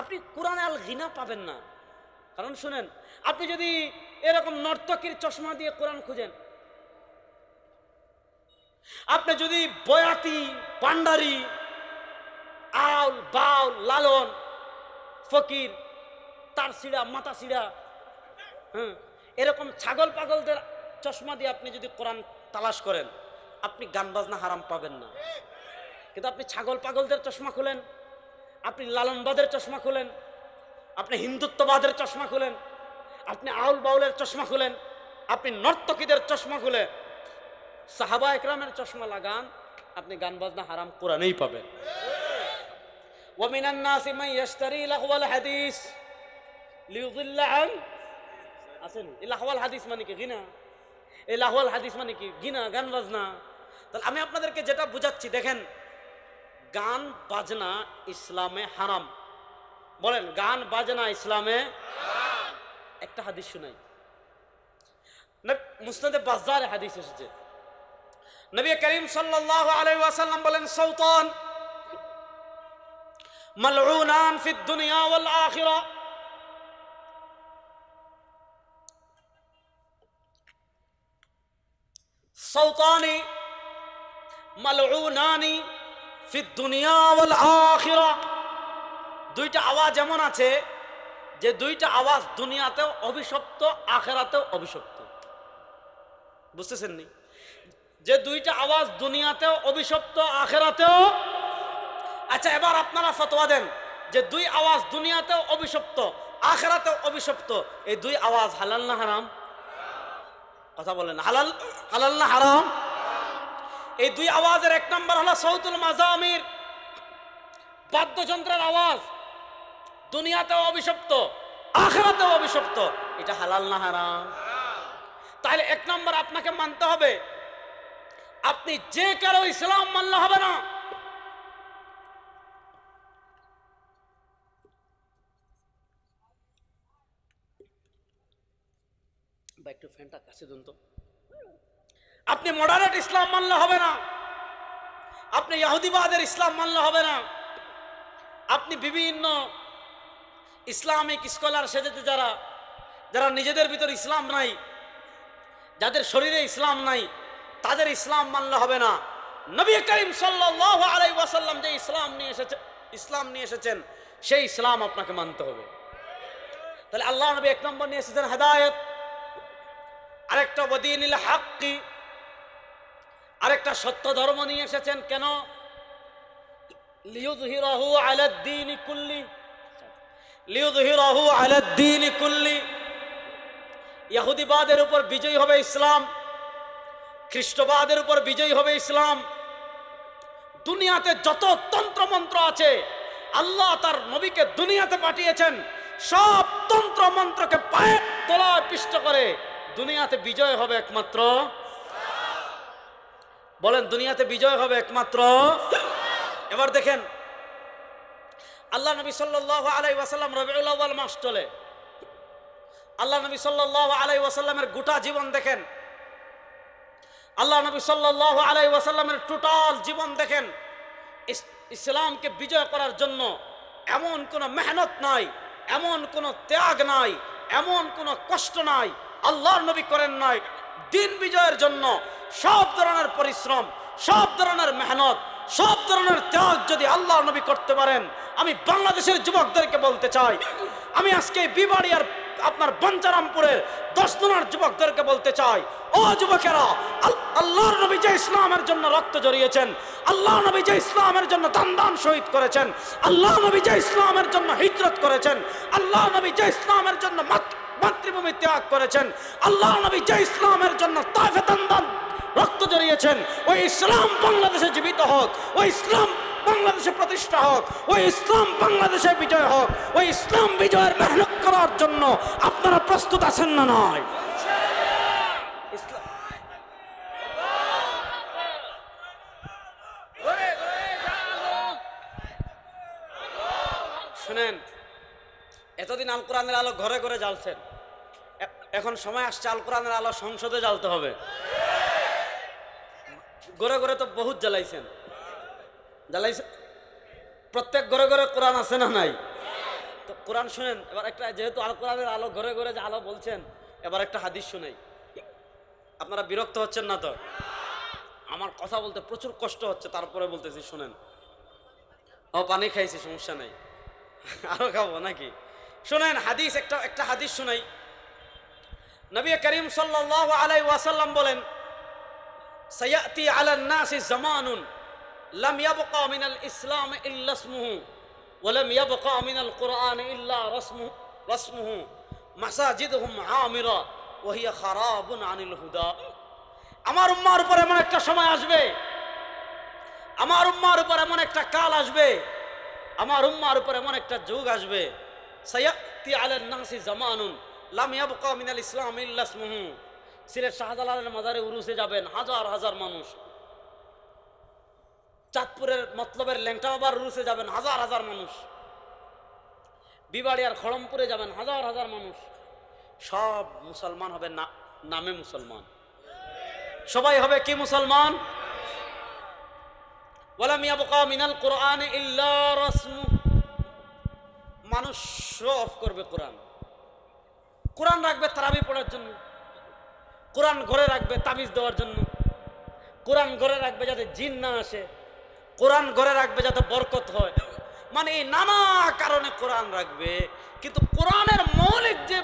আপনি কোরআনে আল গিনা পাবেন না। কারণ শুনেন, আপনি যদি এরকম নর্তকীর চশমা দিয়ে কোরআন খুঁজেন, আপনি যদি বয়াতি পান্ডারি আউল বাউল লালন ফকির তার সিড়া মাথা সিড়া এরকম ছাগল পাগলদের চশমা দিয়ে আপনি যদি কোরআন তালাশ করেন, আপনি গান বাজনা হারাম পাবেন না। কিন্তু আপনি ছাগল পাগলদের চশমা খুলেন, আপনি লালনবাদের চশমা খুলেন, আপনি হিন্দুত্ববাদের চশমা খুলেন, আপনি আউল বাউলের চশমা খুলেন, আপনি নর্তকীদের চশমা খুলে সাহাবা একরামের চশমা লাগান, আপনি গান বাজনা হারাম কোরআনেই পাবেন। ওয়া মিনান নাসি মান ইয়াশতারি লাহওয়াল হাদিস লিয়ুদিল্লা আন আসেন। এই লাহওয়াল হাদিস মানে কি গিনা? এই লাহওয়াল হাদিস মানে কি গিনা, গান বাজনা? তাহলে আমি আপনাদেরকে যেটা বুঝাচ্ছি, দেখেন গান বাজনা ইসলামে হারাম। বলেন গান বাজনা ইসলামে হারাম। একটা হাদিস শুনাই, মুসনাদে বাজ্জারে হাদিস এসেছে। নবী করিম সাল্লাল্লাহু আলাইহি ওয়াসাল্লাম বলেন সাউতান মালউনান ফিদ দুনিয়া ওয়াল আখিরা। সাউতানি মালউনানি ফিদ দুনিয়া ওয়াল আখিরা। দুইটা আওয়াজ এমন আছে যে দুইটা আওয়াজ দুনিয়াতেও অভিশপ্ত, আখিরাতেও অভিশপ্ত। বুঝতেছেন নি? যে দুইটা আওয়াজ দুনিয়াতেও অভিশপ্ত, আখিরাতেও। আচ্ছা, এবার আপনারা ফতোয়া দেন যে দুই আওয়াজ দুনিয়াতেও অভিশপ্ত, আখিরাতেও অভিশপ্ত, এই দুই আওয়াজ হালাল না হারাম? কথা বলেন, হালাল হালাল না হারাম? এই দুই আওয়াজের এক নম্বর হলো সৌতুল মাজামির, বাদ্যযন্ত্রের আওয়াজ, দুনিয়াতেও অভিশপ্ত, আখিরাতেও অভিশপ্ত। এটা হালাল না হারাম? তাহলে এক নম্বর আপনাকে মানতে হবে, আপনি যে কারো ইসলাম মানলে হবে না। একটু ফ্যানটা কাছে দিন তো। আপনি মডারেট ইসলাম মানলে হবে না, আপনি ইহুদিবাদের ইসলাম মানলে হবে না, আপনি বিভিন্ন ইসলামিক স্কলার সেজেতে যারা যারা নিজেদের ভিতর ইসলাম নাই, যাদের শরীরে ইসলাম নাই, তাদের ইসলাম মানলে হবে না। নবী করিম সাল্লাল্লাহু আলাইহি ওয়াসাল্লাম যে ইসলাম নিয়ে এসেছেন সেই ইসলাম আপনাকে মানতে হবে। তাহলে আল্লাহ নবী এক নম্বর নিয়ে এসেছেন হেদায়েত, আরেকটা ওয়াদিনিল হাক্কি, আরেকটা সত্য ধর্ম নিয়ে এসেছেন। কেন? লিইয়ুযহিরাহু আলাদ দীনি কুল্লি, লিইয়ুযহিরাহু আলাদ দীনি কুল্লি। ইহুদিবাদের উপর বিজয়ী হবে ইসলাম, খ্রিস্টবাদের উপর বিজয়ী হবে ইসলাম। দুনিয়াতে যত তন্ত্রমন্ত্র আছে, আল্লাহ তার নবীকে দুনিয়াতে পাঠিয়েছেন, সব তন্ত্র মন্ত্রকে পায়ের তলায় পিষ্ট করে দুনিয়াতে বিজয় হবে একমাত্র। বলেন, দুনিয়াতে বিজয় হবে একমাত্র। এবার দেখেন, আল্লাহ নবী সাল্লাল্লাহু আলাইহি ওয়াসাল্লাম রবিউল আউয়াল মাস চলে। আল্লাহ নবী সাল্লাল্লাহু আলাইহি ওয়াসাল্লামের গোটা জীবন দেখেন, আল্লাহ নবী সাল্লাল্লাহু আলাইহি ওয়াসাল্লামের টোটাল জীবন দেখেন। ইসলামকে বিজয় করার জন্য এমন কোনো মেহনত নাই, এমন কোনো ত্যাগ নাই, এমন কোনো কষ্ট নাই আল্লাহর নবী করেন নাই। দিন বিজয়ের জন্য সব ধরনের পরিশ্রম, সব ধরনের মেহনত, সব ধরনের ত্যাগ যদি আল্লাহর নবী করতে পারেন, আমি বাংলাদেশের যুবকদেরকে বলতে চাই, আমি আজকে বিবাড়িয়ার আপনার বঞ্চারামপুরের 10 জনের যুবকদেরকে বলতে চাই, ও যুবকেরা, আল্লাহর নবী যে ইসলামের জন্য রক্ত ঝরিয়েছেন, আল্লাহ নবী যে ইসলামের জন্য দান শহীদ করেছেন, আল্লাহ নবী যে ইসলামের জন্য হিজরত করেছেন, আল্লাহ নবী যে ইসলামের জন্য মাতৃভূমি ত্যাগ করেছেন, আল্লাহ নবী যে ইসলামের জন্য তায়েফে দান রক্ত ঝরিয়েছেন, ওই ইসলাম বাংলাদেশে জীবিত হোক, ওই ইসলাম বাংলাদেশে প্রতিষ্ঠা হোক, ওই ইসলাম বাংলাদেশে বিজয় হোক। ওই ইসলাম বিজয়ের মেহনত করার জন্য আপনারা প্রস্তুত আছেন না? নয়? শুনেন, এতদিন আল কোরআনের আলো ঘরে ঘরে জ্বালছেন, এখন সময় আসছে আল কোরআনের আলো সংসদে জ্বালতে হবে। ঘরে ঘরে তো বহুত জ্বালাইছেন, প্রত্যেক ঘরে ঘরে কোরআন আছে না নাই? তো কোরআন শুনেন। এবার একটা, যেহেতু আল কোরআনের আলো ঘরে ঘরে যে আলো বলছেন, এবার একটা হাদিস শুনাই। আপনারা বিরক্ত হচ্ছেন না তো? আমার কথা বলতে প্রচুর কষ্ট হচ্ছে, তারপরে বলতেছি শুনেন। ও পানি খাইছি, সমস্যা নাই, আরো খাবো নাকি? শুনেন হাদিস, একটা হাদিস শুনাই। নবী করিম সাল্লাল্লাহু আলাইহি ওয়াসাল্লাম বলেন, সায়াতি আলান নাসি জামানুন লাম ইয়াবকা মিনাল ইসলাম ইল্লা ইসমুহু ওয়া লাম ইয়াবকা মিনাল কুরআন ইল্লা রাসমুহু মাসাজিদুহুম আমিরা ওয়া হিয়া খারাবুন আনিল হুদা। আমার উম্মার উপর এমন একটা সময় আসবে, আমার উম্মার উপর এমন একটা কাল আসবে, আমার উম্মার উপর এমন একটা যুগ আসবে, সায়াতি আলান নাসি জামানুন লাম ইয়াবকা মিনাল ইসলাম ইল্লা ইসমুহু। সিলেট শাহজালালের মাজারে উরুসে যাবেন, হাজার হাজার মানুষ। চাঁদপুরের মতলবের ল্যাংটা বাবার উরুসে যাবেন, হাজার হাজার মানুষ। বিবাড়িয়ার খড়মপুরে যাবেন, হাজার হাজার মানুষ। সব মুসলমান হবে, নামে মুসলমান। সবাই হবে কি মুসলমান? ওয়ালাম ইয়াবকা মিনাল কুরআন ইল্লা রাসমু। মানুষ শো অফ করবে কোরআন, কোরআন রাখবে তারাবি পড়ার জন্য, কোরআন ঘরে রাখবে তাবিজ দেওয়ার জন্য, কোরআন ঘরে রাখবে যাতে জিন না আসে, কোরআন ঘরে রাখবে যাতে বরকত হয়, মানে এই নানা কারণে কোরআন রাখবে। কিন্তু কোরআনের মৌলিক যে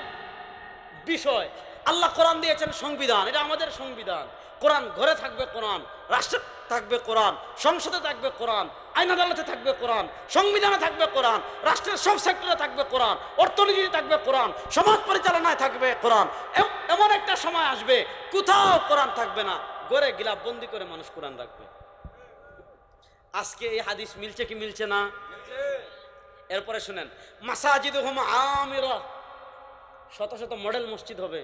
বিষয়, আল্লাহ কোরআন দিয়েছেন সংবিধান, এটা আমাদের সংবিধান। কোরআন ঘরে থাকবে কোরআন, রাষ্ট্রে থাকবে কোরআন, সংসদে থাকবে কোরআন, আইন আদালতে থাকবে কোরআন, সংবিধানে থাকবে কোরআন, রাষ্ট্রের সব সেক্টরে থাকবে কোরআন, অর্থনীতিতে থাকবে কোরআন, সমাজ পরিচালনায় থাকবে কোরআন। এমন একটা সময় আসবে কোথাও কোরআন থাকবে না, ঘরে গিলাফ বন্দি করে মানুষ কোরআন রাখবে। আজকে এই হাদিস মিলছে কি মিলছে না? এরপরে শুনেন, মাসাজিদুহুম আমিরা, শত শত মডেল মসজিদ হবে।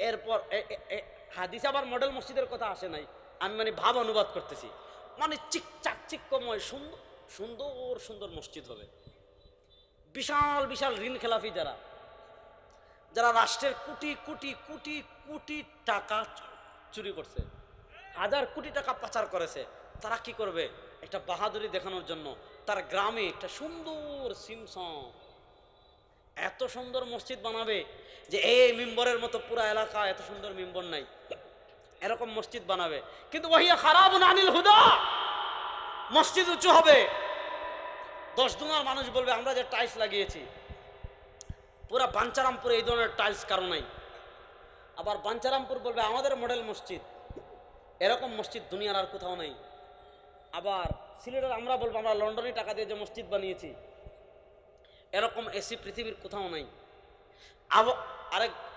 এরপর হাদিস আবার মডেল মসজিদের কথা আসে নাই, আমি মানে ভাব অনুবাদ করতেছি। মানে চিকচাক চিক্কময় সুন্দর সুন্দর সুন্দর মসজিদ হবে। বিশাল বিশাল ঋণ খেলাফি যারা যারা রাষ্ট্রের কোটি কোটি কোটি কোটি টাকা চুরি করছে, হাজার কোটি টাকা পাচার করেছে, তারা কি করবে? একটা বাহাদুরি দেখানোর জন্য তার গ্রামে একটা সুন্দর সিমসং এত সুন্দর মসজিদ বানাবে যে এই মিম্বরের মতো পুরা এলাকা এত সুন্দর মিম্বর নাই, এরকম মসজিদ বানাবে। কিন্তু ওয়াহিয়া খারাবুন আনিল হুদা, মসজিদ উঁচু হবে, 10 দুনার মানুষ বলবে আমরা যে টাইলস লাগিয়েছি পুরা বাঞ্চারামপুরে এই ধরনের টাইলস কারো নাই। আবার বাঞ্চারামপুর বলবে আমাদের মডেল মসজিদ, এরকম মসজিদ দুনিয়ার আর কোথাও নাই। আবার সিলেটের আমরা বলবো আমরা লন্ডনে টাকা দিয়ে যে মসজিদ বানিয়েছি, এরকম এসি পৃথিবীর কোথাও নাই।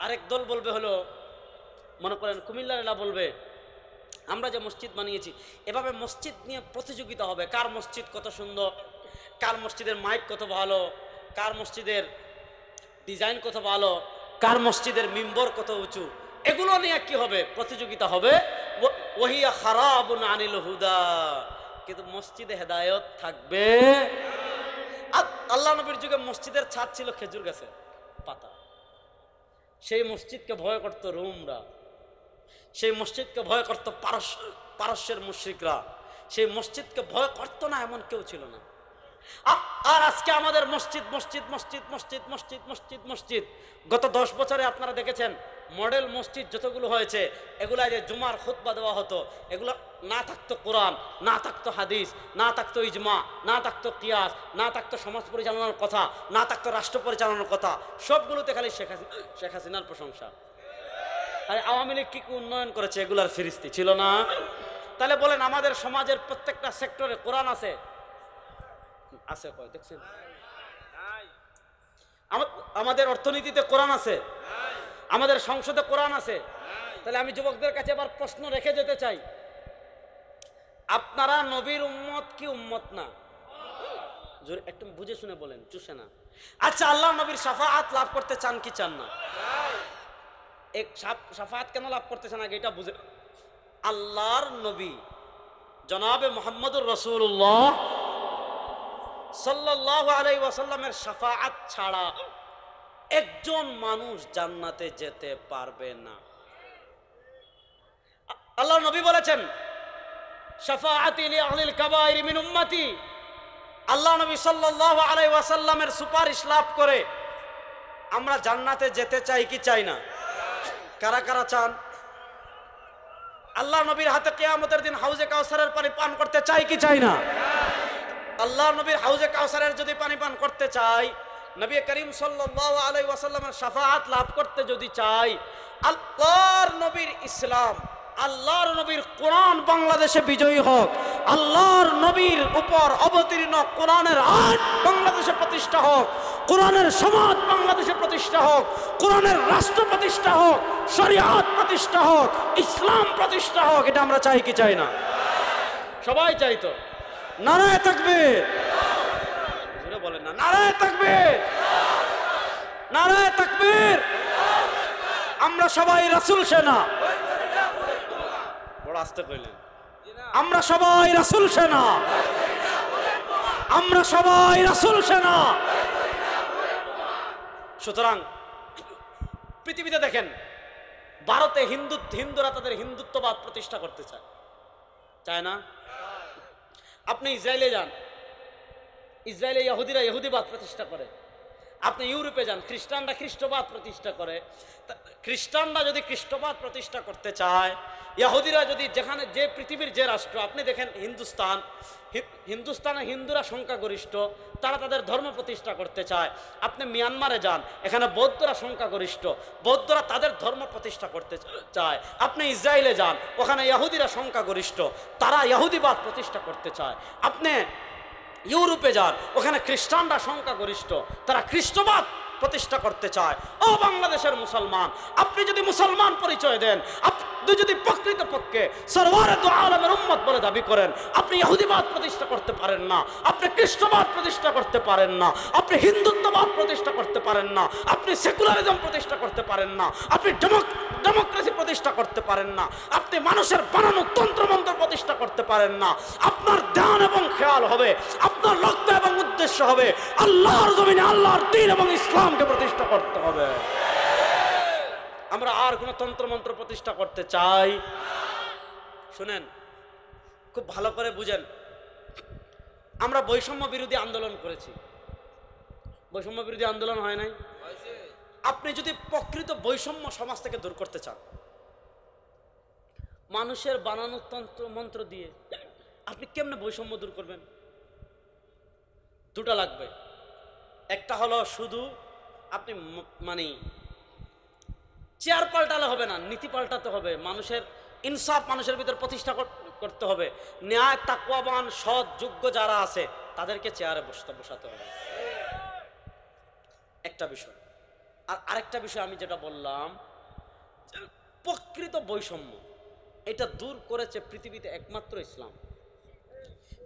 আরেক দল বলবে হলো, মনে করেন কুমিল্লার এলা বলবে আমরা যে মসজিদ বানিয়েছি, এভাবে মসজিদ নিয়ে প্রতিযোগিতা হবে, কার মসজিদ কত সুন্দর, কার মসজিদের মাইক কত ভালো, কার মসজিদের ডিজাইন কত ভালো, কার মসজিদের মিম্বর কত উঁচু, এগুলো নিয়ে কি হবে? প্রতিযোগিতা হবে। ওয়াহিয়া খারাবুন আনিল হুদা, কিন্তু মসজিদে হেদায়েত থাকবে। আল্লাহ নবীর যুগে মসজিদের ছাদ ছিল খেজুর গাছের পাতা, সেই মসজিদকে ভয় করত রোমরা, সেই মসজিদকে ভয় করত পারস্যের মুশরিকরা, সেই মসজিদকে ভয় করত না এমন কেউ ছিল না। আর আজকে আমাদের মসজিদ মসজিদ মসজিদ মসজিদ মসজিদ মসজিদ মসজিদ। গত 10 বছরে আপনারা দেখেছেন মডেল মসজিদ যতগুলো হয়েছে, এগুলা যে জুমার খুতবা দেওয়া হতো, এগুলো না থাকতো কোরআন, না থাকতো হাদিস, না থাকতো ইজমা, না থাকতো কিয়াস, না থাকতো সমাজ পরিচালনার কথা, না থাকতো রাষ্ট্র পরিচালনার কথা, সবগুলোতে খালি শেখ হাসিনার প্রশংসা। আর আওয়ামী লীগ কি উন্নয়ন করেছে এগুলার ফিরিস্তি ছিল না? তাহলে বলেন আমাদের সমাজের প্রত্যেকটা সেক্টরে কোরআন আছে? আছে কয় দেখছেন? আমাদের অর্থনীতিতে কোরআন আছে, আমাদের সংসদে কোরআন আছে। তাহলে আমি যুবকদের কাছে এবার প্রশ্ন রেখে যেতে চাই, আপনারা নবীর উম্মত কি উম্মত না? একটু বুঝে শুনে বলেন, চুষে না। আচ্ছা, আল্লাহ নবীর শাফাআত লাভ করতে চান কি চান না? এক শাফাআত কেন লাভ করতে চান আগে এটা বুঝে। আল্লাহর নবী জনাবে মুহাম্মদুর রাসূলুল্লাহ সাল্লাল্লাহু আলাইহি ওয়াসাল্লামের শাফাআত ছাড়া একজন মানুষ জান্নাতে যেতে পারবে না। আল্লাহর নবী বলেছেন শাফাআতি লি আহলিল কাবাইর মিন উম্মতি, আল্লাহ নবী সাল্লাল্লাহু আলাইহি ওয়াসাল্লামের সুপারিশ লাভ করে আমরা জান্নাতে যেতে চাই কি চাই না? কারা কারা চান? আল্লাহ নবীর হাতে কিয়ামতের দিন হাউজে কাউসারের পানি পান করতে চাই কি চাই না? আল্লাহ নবীর হাউজে কাউসারের যদি পানি পান করতে চাই, নবী করিম সাল্লাল্লাহু আলাইহি ওয়াসাল্লামের শাফাআত লাভ করতে যদি চাই, আল্লাহর নবীর ইসলাম, আল্লাহর নবীর কোরআন বাংলাদেশে বিজয়ী হোক, আল্লাহর নবীর উপর অবতীর্ণ কোরআনের আইন বাংলাদেশে প্রতিষ্ঠা হোক, কোরআনের সমাজ বাংলাদেশে প্রতিষ্ঠা হোক, কোরআনের রাষ্ট্র প্রতিষ্ঠা হোক, শরিয়াত প্রতিষ্ঠা হোক, ইসলাম প্রতিষ্ঠা হোক, এটা আমরা চাই কি চাই না? সবাই চাই তো? নারায়ে তাকবীর, জোরে বলেন না, নারায়ে তাকবীর, নারায়ে তাকবীর। আমরা সবাই রাসূল সেনা, বড় আস্তে কইলেন, আমরা সবাই রাসূল সেনা, আমরা সবাই রাসূল সেনা। সুতরাং পৃথিবীতে দেখেন, ভারতে হিন্দুরা তাদের হিন্দুত্ববাদ প্রতিষ্ঠা করতে চায়, চায় না? আপনি ইসরায়েলে যান, ইসরায়েলে ইহুদিরা ইহুদিবাদ প্রতিষ্ঠা করে। আপনি ইউরোপে যান, খ্রিস্টানরা খ্রিস্টবাদ প্রতিষ্ঠা করে। খ্রিস্টানরা যদি খ্রিস্টবাদ প্রতিষ্ঠা করতে চায়, ইহুদিরা যদি যেখানে যে পৃথিবীর যে রাষ্ট্র, আপনি দেখেন হিন্দুস্তানে হিন্দুরা সংখ্যাগরিষ্ঠ, তারা তাদের ধর্ম প্রতিষ্ঠা করতে চায়। আপনি মিয়ানমারে যান, এখানে বৌদ্ধরা সংখ্যাগরিষ্ঠ, বৌদ্ধরা তাদের ধর্ম প্রতিষ্ঠা করতে চায়। আপনি ইসরায়েলে যান, ওখানে ইহুদিরা সংখ্যাগরিষ্ঠ, তারা ইহুদিবাদ প্রতিষ্ঠা করতে চায়। আপনি ইউরোপে যান, ওখানে খ্রিস্টানরা সংখ্যাগরিষ্ঠ, তারা খ্রিস্টবাদ প্রতিষ্ঠা করতে চায়। ও বাংলাদেশের মুসলমান, আপনি যদি মুসলমান পরিচয় দেন, আপনি যদি প্রকৃতপক্ষে সরওয়ারে দু আলমের উম্মত বলে দাবি করেন, আপনি ইহুদিবাদ প্রতিষ্ঠা করতে পারেন না, আপনি খ্রিস্টবাদ প্রতিষ্ঠা করতে পারেন না, আপনি হিন্দুত্ববাদ প্রতিষ্ঠা করতে পারেন না, আপনি সেকুলারিজম প্রতিষ্ঠা করতে পারেন না, আপনি ডেমোক্রেসি প্রতিষ্ঠা করতে পারেন না, আপনি মানুষের বানানো তন্ত্রমন্ত্র প্রতিষ্ঠা করতে পারেন না। আপনার ধ্যান এবং খেয়াল হবে, আপনার লক্ষ্য এবং উদ্দেশ্য হবে আল্লাহর জমিনে আল্লাহর দ্বীন এবং ইসলামকে প্রতিষ্ঠা করতে হবে। আমরা আর কোন তন্ত্রমন্ত্র প্রতিষ্ঠা করতে চাই? শুনেন, খুব ভালো করে বুঝেন, আমরা বৈষম্য বিরোধী আন্দোলন করেছি। বৈষম্য বিরোধী আন্দোলন হয় নাই? আপনি যদি প্রকৃত বৈষম্য সমাজ থেকে দূর করতে চান, মানুষের বানানো তন্ত্র মন্ত্র দিয়ে আপনি কেমনে বৈষম্য দূর করবেন? দুটা লাগবে। একটা হলো শুধু আপনি মানে চেয়ার পাল্টালে হবে না, নীতি পাল্টাতে হবে। মানুষের ইনসাফ মানুষের ভিতর প্রতিষ্ঠা করতে হবে। ন্যায়, তাকওয়াবান, সৎ, যোগ্য যারা আছে তাদেরকে চেয়ারে বসাতে হবে, একটা বিষয়। আর আরেকটা বিষয় আমি যেটা বললাম, প্রকৃত বৈষম্য এটা দূর করেছে পৃথিবীতে একমাত্র ইসলাম।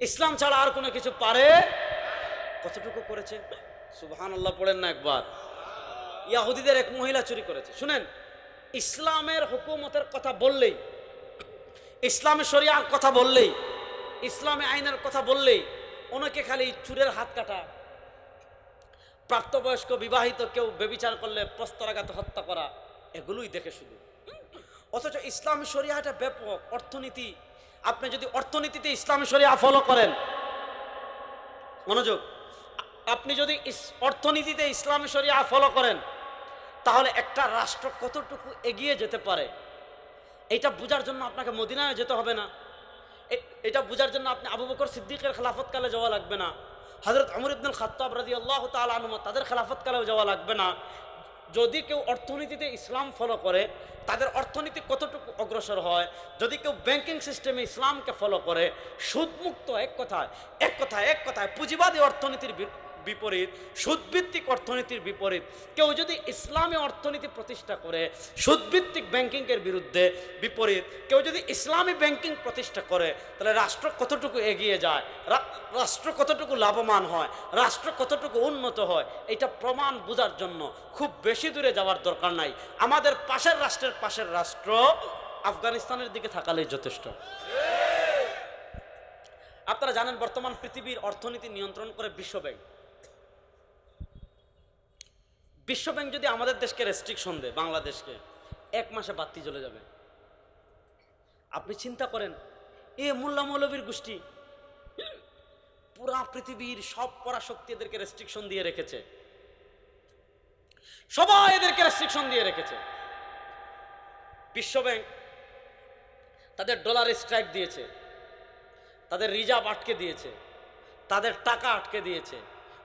ইসলাম ছাড়া আর কোনো কিছু পারে? কতটুকু করেছে? সুবহানাল্লাহ পড়েন না একবার। ইহুদিদের এক মহিলা চুরি করেছে। শুনেন, ইসলামের হুকুমতের কথা বললেই, ইসলামী শরিয়ার কথা বললেই, ইসলামী আইনের কথা বললেই অনেকে খালি চুরের হাত কাটা, প্রাপ্তবয়স্ক বিবাহিত কেউ ব্যভিচার করলে প্রস্তরাঘাতে হত্যা করা, এগুলোই দেখে শুধু। অথচ ইসলামী শরিয়াটা ব্যাপক অর্থনীতি। আপনি যদি অর্থনীতিতে ইসলামী শরিয়া ফলো করেন, মনোযোগ, আপনি যদি অর্থনীতিতে ইসলামী শরিয়া ফলো করেন, তাহলে একটা রাষ্ট্র কতটুকু এগিয়ে যেতে পারে এটা বোঝার জন্য আপনাকে মদিনায় যেতে হবে না। এটা বোঝার জন্য আপনি আবু বকর সিদ্দিকের খেলাফতকালে যাওয়া লাগবে না, হযরত ওমর ইবনুল খাত্তাব রাদিয়াল্লাহু তাআলা আনহু তাদের খেলাফতকালেও যাওয়া লাগবে না। যদি কেউ অর্থনীতিতে ইসলাম ফলো করে, তাদের অর্থনীতি কতটুকু অগ্রসর হয়, যদি কেউ ব্যাংকিং সিস্টেমে ইসলামকে ফলো করে, সুদমুক্ত, এক কথায় পুঁজিবাদী অর্থনীতির বিপরীত, সুদভিত্তিক অর্থনীতির বিপরীত কেউ যদি ইসলামী অর্থনীতি প্রতিষ্ঠা করে, সুদভিত্তিক ব্যাংকিংয়ের বিপরীত কেউ যদি ইসলামী ব্যাংকিং প্রতিষ্ঠা করে, তাহলে রাষ্ট্র কতটুকু এগিয়ে যায়, রাষ্ট্র কতটুকু লাভবান হয়, রাষ্ট্র কতটুকু উন্নত হয়, এটা প্রমাণ বোঝার জন্য খুব বেশি দূরে যাওয়ার দরকার নাই। আমাদের পাশের রাষ্ট্র আফগানিস্তানের দিকে থাকালেই যথেষ্ট। আপনারা জানেন বর্তমান পৃথিবীর অর্থনীতি নিয়ন্ত্রণ করে বিশ্বব্যাংক। বিশ্বব্যাংক যদি আমাদের দেশকে রেস্ট্রিকশন দেয়, বাংলাদেশকে, 1 মাসে বাতি জ্বলে যাবে। আপনি চিন্তা করেন, এ মোল্লা মৌলবীর গোষ্ঠী পুরা পৃথিবীর সব পরাশক্তি এদেরকে রেস্ট্রিকশন দিয়ে রেখেছে, সবাই এদেরকে রেস্ট্রিকশন দিয়ে রেখেছে। বিশ্বব্যাংক তাদের ডলার স্ট্রাইক দিয়েছে, তাদের রিজার্ভ আটকে দিয়েছে, তাদের টাকা আটকে দিয়েছে।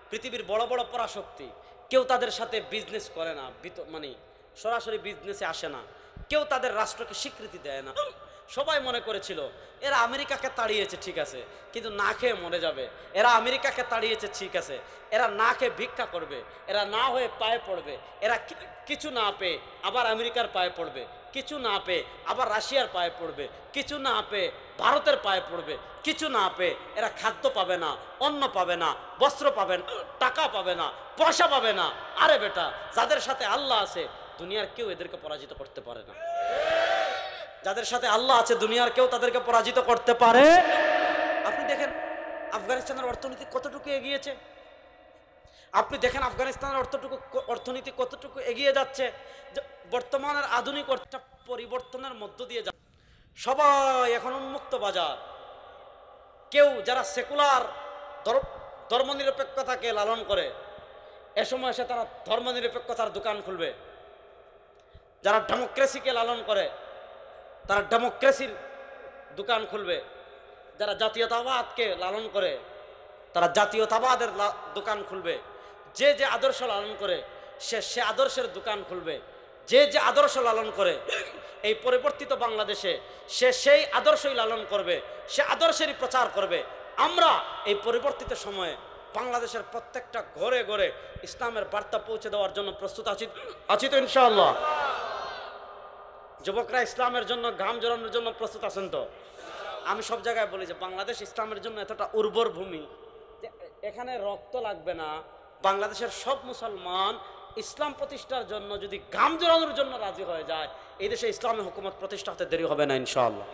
পৃথিবীর বড় বড় পরাশক্তি কেউ তাদের সাথে বিজনেস করে না, মানে সরাসরি বিজনেসে আসে না, কেউ তাদের রাষ্ট্রকে স্বীকৃতি দেয় না। সবাই মনে করেছিল এরা আমেরিকাকে তাড়িয়েছে, ঠিক আছে, কিন্তু না খেয়ে মরে যাবে। এরা আমেরিকাকে তাড়িয়েছে, ঠিক আছে, এরা না খেয়ে ভিক্ষা করবে, এরা না হয়ে পায়ে পড়বে, এরা কিছু না পেয়ে আবার আমেরিকার পায়ে পড়বে, কিছু না পেয়ে আবার রাশিয়ার পায়ে পড়বে, কিছু না পেয়ে ভারতের পায়ে পড়বে, কিছু না পেয়ে এরা খাদ্য পাবে না, অন্ন পাবে না, বস্ত্র পাবে না, টাকা পাবে না, পয়সা পাবে না। আরে বেটা, যাদের সাথে আল্লাহ আছে দুনিয়ার কেউ এদেরকে পরাজিত করতে পারে না। যাদের সাথে আল্লাহ আছে দুনিয়ার কেউ তাদেরকে পরাজিত করতে পারে। আপনি দেখেন আফগানিস্তানের অর্থনীতি কতটুকু এগিয়েছে, আপনি দেখেন আফগানিস্তানের অর্থনীতি কতটুকু এগিয়ে যাচ্ছে। বর্তমানের আধুনিক পরিবর্তনের মধ্য দিয়ে যাচ্ছে। সবাই এখন উন্মুক্ত বাজার। কেউ যারা সেকুলার ধর্মনিরপেক্ষতাকে লালন করে, এ সময় এসে তারা ধর্মনিরপেক্ষতার দোকান খুলবে। যারা ডেমোক্রেসিকে লালন করে তারা ডেমোক্রেসির দোকান খুলবে। যারা জাতীয়তাবাদকে লালন করে তারা জাতীয়তাবাদের দোকান খুলবে। যে যে আদর্শ লালন করে সে আদর্শের দোকান খুলবে। যে যে আদর্শ লালন করে এই পরিবর্তিত বাংলাদেশে সেই আদর্শই লালন করবে, সে আদর্শেরই প্রচার করবে। আমরা এই পরিবর্তিত সময়ে বাংলাদেশের প্রত্যেকটা ঘরে ঘরে ইসলামের বার্তা পৌঁছে দেওয়ার জন্য প্রস্তুত আছি তো ইনশাআল্লাহ। যুবকরা ইসলামের জন্য ঘাম ঝরানোর জন্য প্রস্তুত আছেন তো? আমি সব জায়গায় বলি যে বাংলাদেশ ইসলামের জন্য এতটা উর্বর ভূমি যে এখানে রক্ত লাগবে না। বাংলাদেশের সব মুসলমান ইসলাম প্রতিষ্ঠার জন্য যদি ঘাম ঝরানোর জন্য রাজি হয়ে যায়, এই দেশে ইসলামী হুকুমত প্রতিষ্ঠা হতে দেরি হবে না ইনশাআল্লাহ।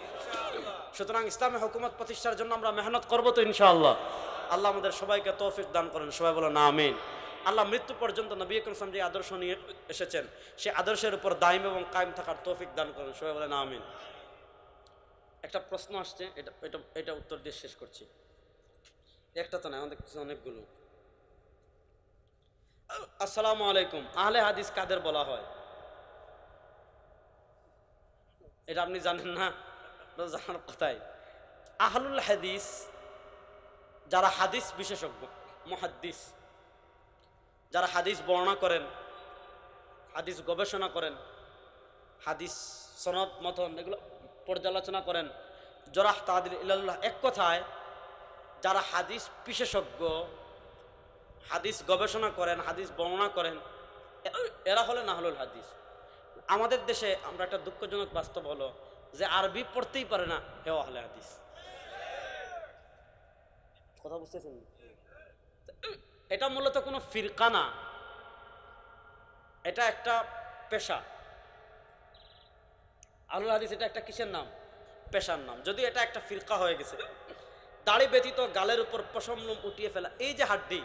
সুতরাং ইসলামী হুকুমত প্রতিষ্ঠার জন্য আমরা মেহনত করবো তো ইনশাআল্লাহ। আল্লাহ আমাদের সবাইকে তৌফিক দান করেন, সবাই বলেন আমিন। আল্লাহ মৃত্যু পর্যন্ত নবী আকরাম সাল্লাল্লাহু আলাইহি ওয়াসাল্লাম যে আদর্শ নিয়ে এসেছেন সে আদর্শের উপর দায়ম এবং কায়েম থাকার তৌফিক দান করেন, সবাই বলেন আমিন। একটা প্রশ্ন আসছে, এটা উত্তর দিয়ে শেষ করছি। একটা তো না, আমাদের অনেকগুলো। আসসালামু আলাইকুম, আহলে হাদিস কাদের বলা হয়? এটা আপনি জানেন না? জানার কথাই। আহলুল হাদিস যারা হাদিস বিশেষজ্ঞ, মুহাদ্দিস, যারা হাদিস বর্ণনা করেন, হাদিস গবেষণা করেন, হাদিস সনদ মতন এগুলো পর্যালোচনা করেন, জরাহ তাদিল ইলাল্লাহ, এক কথায় যারা হাদিস বিশেষজ্ঞ, হাদিস গবেষণা করেন, হাদিস বর্ণনা করেন, এরা হলেন আহলুল হাদিস। আমাদের দেশে আমরা একটা দুঃখজনক বাস্তব হলো যে আরবি পড়তেই পারে না হে আহলে হাদিস। কথা বুঝতেছেন? এটা মূলত কোনো ফিরকা না, এটা একটা পেশা। আহলুল হাদিস এটা একটা কিসের নাম? পেশার নাম। যদি এটা একটা ফিরকা হয়ে গেছে। দাড়ি ব্যতীত গালের উপর পশম লোম উঠিয়ে ফেলা, এই যে হাড্ডি,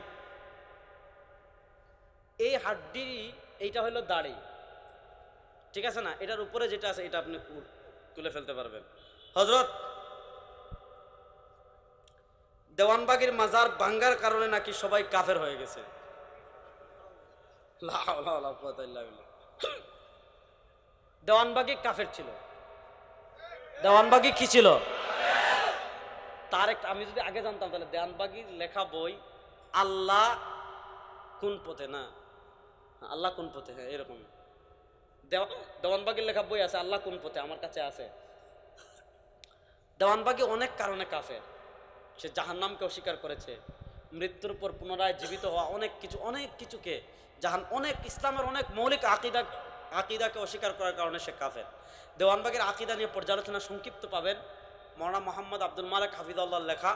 এই হাড্ডি, এইটা হলো দাড়ি, ঠিক আছে না? এটার উপরে যেটা আছে এটা আপনি তুলে ফেলতে পারবেন। হযরত দেওয়ানবাগীর মাজার ভাঙ্গার কারণে নাকি সবাই কাফের হয়ে গেছে। দেওয়ানবাগী কাফের ছিল। দেওয়ানবাগী কি ছিল? তার একটা, আমি যদি আগে জানতাম তাহলে দেওয়ানবাগীর লেখা বই আল্লাহ কোন পথে, না আল্লাহ কোন পথে, হ্যাঁ এরকম দেওয়ানবাগীর লেখা বই আছে আল্লাহ কোন পথে, আমার কাছে আছে। দেওয়ানবাগী অনেক কারণে কাফের। সে জাহান্নামকে অস্বীকার করেছে, মৃত্যুর পর পুনরায় জীবিত হওয়া, অনেক কিছুকে অনেক ইসলামের অনেক মৌলিক আকিদাকে অস্বীকার করার কারণে সে কাফের। দেওয়ানবাগীর আকিদা নিয়ে পর্যালোচনা সংক্ষিপ্ত পাবেন মাওলানা মোহাম্মদ আব্দুল মালিক হাফিজাহুল্লাহর লেখা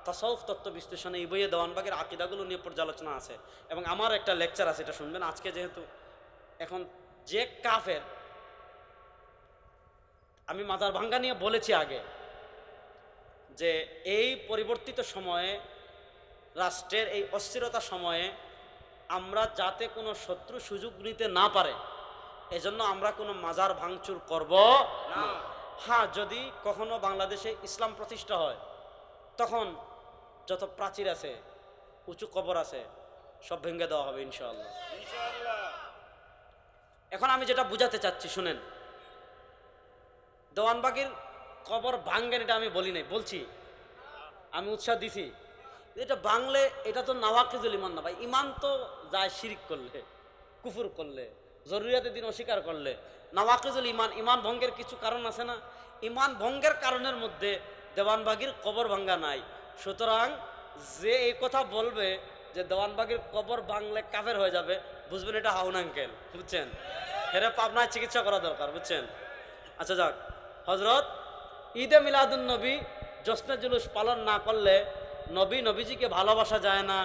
তাসাউফ তত্ত্ব বিশ্লেষণে। এই বইয়ে দেওয়ানবাগীর আকিদাগুলো নিয়ে পর্যালোচনা আছে এবং আমার একটা লেকচার আছে, এটা শুনবেন। আজকে যেহেতু এখন যে কাফের, আমি মাজার ভাঙ্গা নিয়ে বলেছি আগে যে এই পরিবর্তিত সময়ে, রাষ্ট্রের এই অস্থিরতা সময়ে আমরা যাতে কোনো শত্রু সুযোগ নিতে না পারে এজন্য আমরা কোনো মাজার ভাঙচুর করব না। হ্যাঁ, যদি কখনো বাংলাদেশে ইসলাম প্রতিষ্ঠা হয় তখন যত প্রাচীর আছে, উঁচু কবর আছে, সব ভেঙে দেওয়া হবে ইনশাআল্লাহ। এখন আমি যেটা বুঝাতে চাচ্ছি শুনেন, দেওয়ানবাগীর কবর ভাঙ্গেন এটা আমি বলি নাই, বলছি আমি উৎসাহ দিছি। এটা বাংলে এটা তো নাওয়াকিজুল ইমান না ভাই। ইমান তো যায় শিরিক করলে, কুফর করলে, জরুরিয়াতের দিন অস্বীকার করলে। নাওয়াকিজুল ইমান, ইমান ভঙ্গের কিছু কারণ আছে না? ইমান ভঙ্গের কারণের মধ্যে দেওয়ানবাগীর কবর ভাঙ্গা নাই। সুতরাং যে এই কথা বলবে যে দেওয়ানবাগীর কবর ভাঙলে কাফের হয়ে যাবে, বুঝবেন এটা হাউন আঙ্কেল, বুঝছেন? হেরে পাবনায় চিকিৎসা করা দরকার, বুঝছেন? আচ্ছা যাক, হযরত ঈদে মিলাদুন নবী জশ্নে জুলুস পালন না করলে নবীজিকে ভালোবাসা যায় না।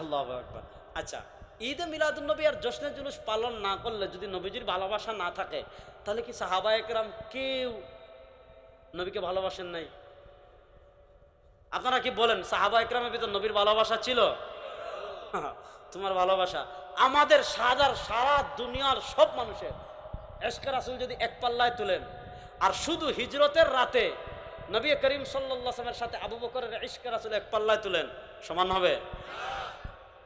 আল্লাহু আকবার। আচ্ছা, ঈদে মিলাদুন নবী আর জশ্নে জুলুস পালন না করলে যদি নবীজির ভালোবাসা না থাকে, তাহলে কি সাহাবায়ে কেরাম কেউ নবীকে ভালোবাসেন নাই? আপনারা কি বলেন সাহাবায়ে কেরামের ভিতর নবীর ভালোবাসা ছিল? তোমার ভালোবাসা আমাদের সারা দুনিয়ার সব মানুষের ইশকে রাসূল যদি এক পাল্লায় তুলেন আর শুধু হিজরতের রাতে নবী করিম সাল্লাল্লাহু আলাইহি ওয়াসাল্লামের সাথে আবু বকরের ইশকে রাসূল এক পাল্লায় তুলেন, সমান হবে?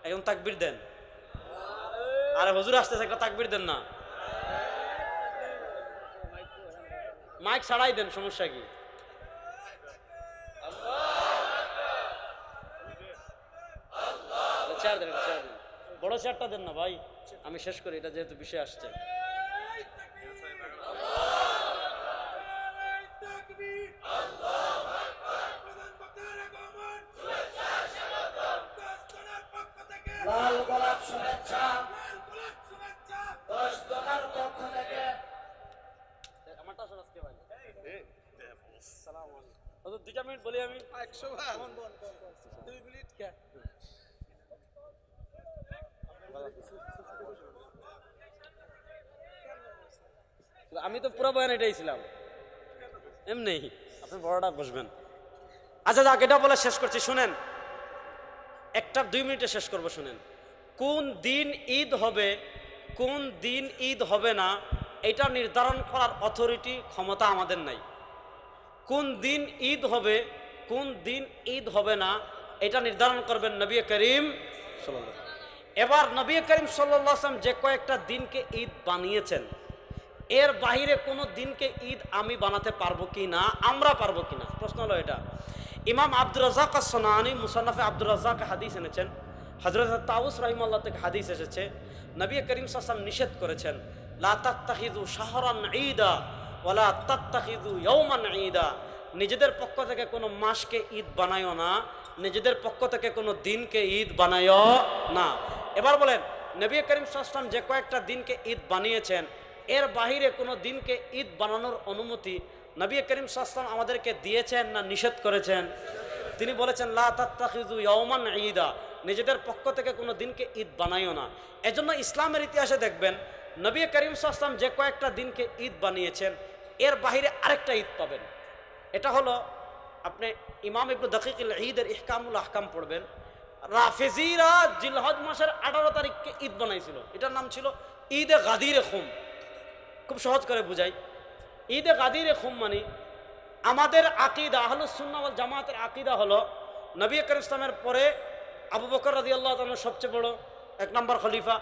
এখন তাকবীর দেন। আরে হুজুর আসতেছে, একটা তাকবীর দেন না, মাইক ছাড়াই দেন, সমস্যা কি? চেয়ার দেন, চেয়ার দেন, বড় চেয়ারটা দেন না ভাই, আমি শেষ করি এটা যেহেতু বিষয় আসছে। লাল গোলাপ শুভেচ্ছা, দশ জনের পক্ষ থেকে। আমারটা আসলে আজকে ভাই আসসালামু আলাইকুম হুজুর, 2 মিনিট বলি আমি। 100 বার 2 মিনিট কে? আমি তো পুরো বয়ান এটাই ছিলাম, এমনি আপনি বড়টা বসবেন। আচ্ছা যাক, এটা বলে শেষ করছি, শুনেন, একটা 2 মিনিটে শেষ করব। শুনেন, কোন দিন ঈদ হবে, কোন দিন ঈদ হবে না, এটা নির্ধারণ করার অথরিটি, ক্ষমতা আমাদের নাই। কোন দিন ঈদ হবে, কোন দিন ঈদ হবে না, এটা নির্ধারণ করবেন নবী করিম সাল্লাল্লাহু আলাইহি ওয়াসাল্লাম। এবার নবী করিম সাল্লাল্লাহু আলাইহি ওয়াসাল্লাম যে কয়েকটা দিনকে ঈদ বানিয়েছেন, এর বাহিরে কোনো দিনকে ঈদ আমি বানাতে পারবো কি না, আমরা পারবো কি না, প্রশ্ন হলো এটা। ইমাম আব্দুর রাজ্জাক আস-সানাআনী মুসান্নাফে আব্দুর রাজ্জাক হাদিস এনেছেন, হযরত তাউস রাহিমাহুল্লাহ থেকে হাদিস এসেছে, নবী করিম সাল্লাল্লাহু আলাইহি ওয়াসাল্লাম নিষেধ করেছেন, লা তাত্তাখিযু শাহরান ঈদা ওয়ালা তাত্তাখিযু ইয়াওমান ঈদা, নিজেদের পক্ষ থেকে কোনো মাসকে ঈদ বানায়ও না, নিজেদের পক্ষ থেকে কোনো দিনকে ঈদ বানায়ও না। এবার বলেন, নবী করিম সাল্লাল্লাহু আলাইহি ওয়াসাল্লাম যে কয়েকটা দিনকে ঈদ বানিয়েছেন, এর বাহিরে কোনো দিনকে ঈদ বানানোর অনুমতি নবী করিম সাল্লাল্লাহু আলাইহি ওয়াসাল্লাম আমাদেরকে দিয়েছেন না নিষেধ করেছেন? তিনি বলেছেন, লা তাত্তাখিযু ইয়াওমান ঈদা, নিজেদের পক্ষ থেকে কোনো দিনকে ঈদ বানাইও না। এজন্য ইসলামের ইতিহাসে দেখবেন, নবী করিম সাল্লাল্লাহু আলাইহি ওয়াসাল্লাম যে কয়েকটা দিনকে ঈদ বানিয়েছেন, এর বাহিরে আরেকটা ঈদ পাবেন। এটা হলো, আপনি ইমাম ইবনে দাকিকুল ঈদের ইহকামুল আহকাম পড়বেন, রাফেজিরা জিলহজ মাসের 18 তারিখকে ঈদ বানাইছিল, এটার নাম ছিল ঈদে গাদিরে খুম। খুব সহজ করে বুঝাই, ঈদে গাদিরে খুম মানে আমাদের আকীদা, আহলুস সুন্নাহ ওয়াল জামাতের আকীদা হলো, নবী করিম ইসলামের পরে আবু বকর রাদিয়াল্লাহু তাআলা সবচেয়ে বড় 1 নম্বর খলিফা,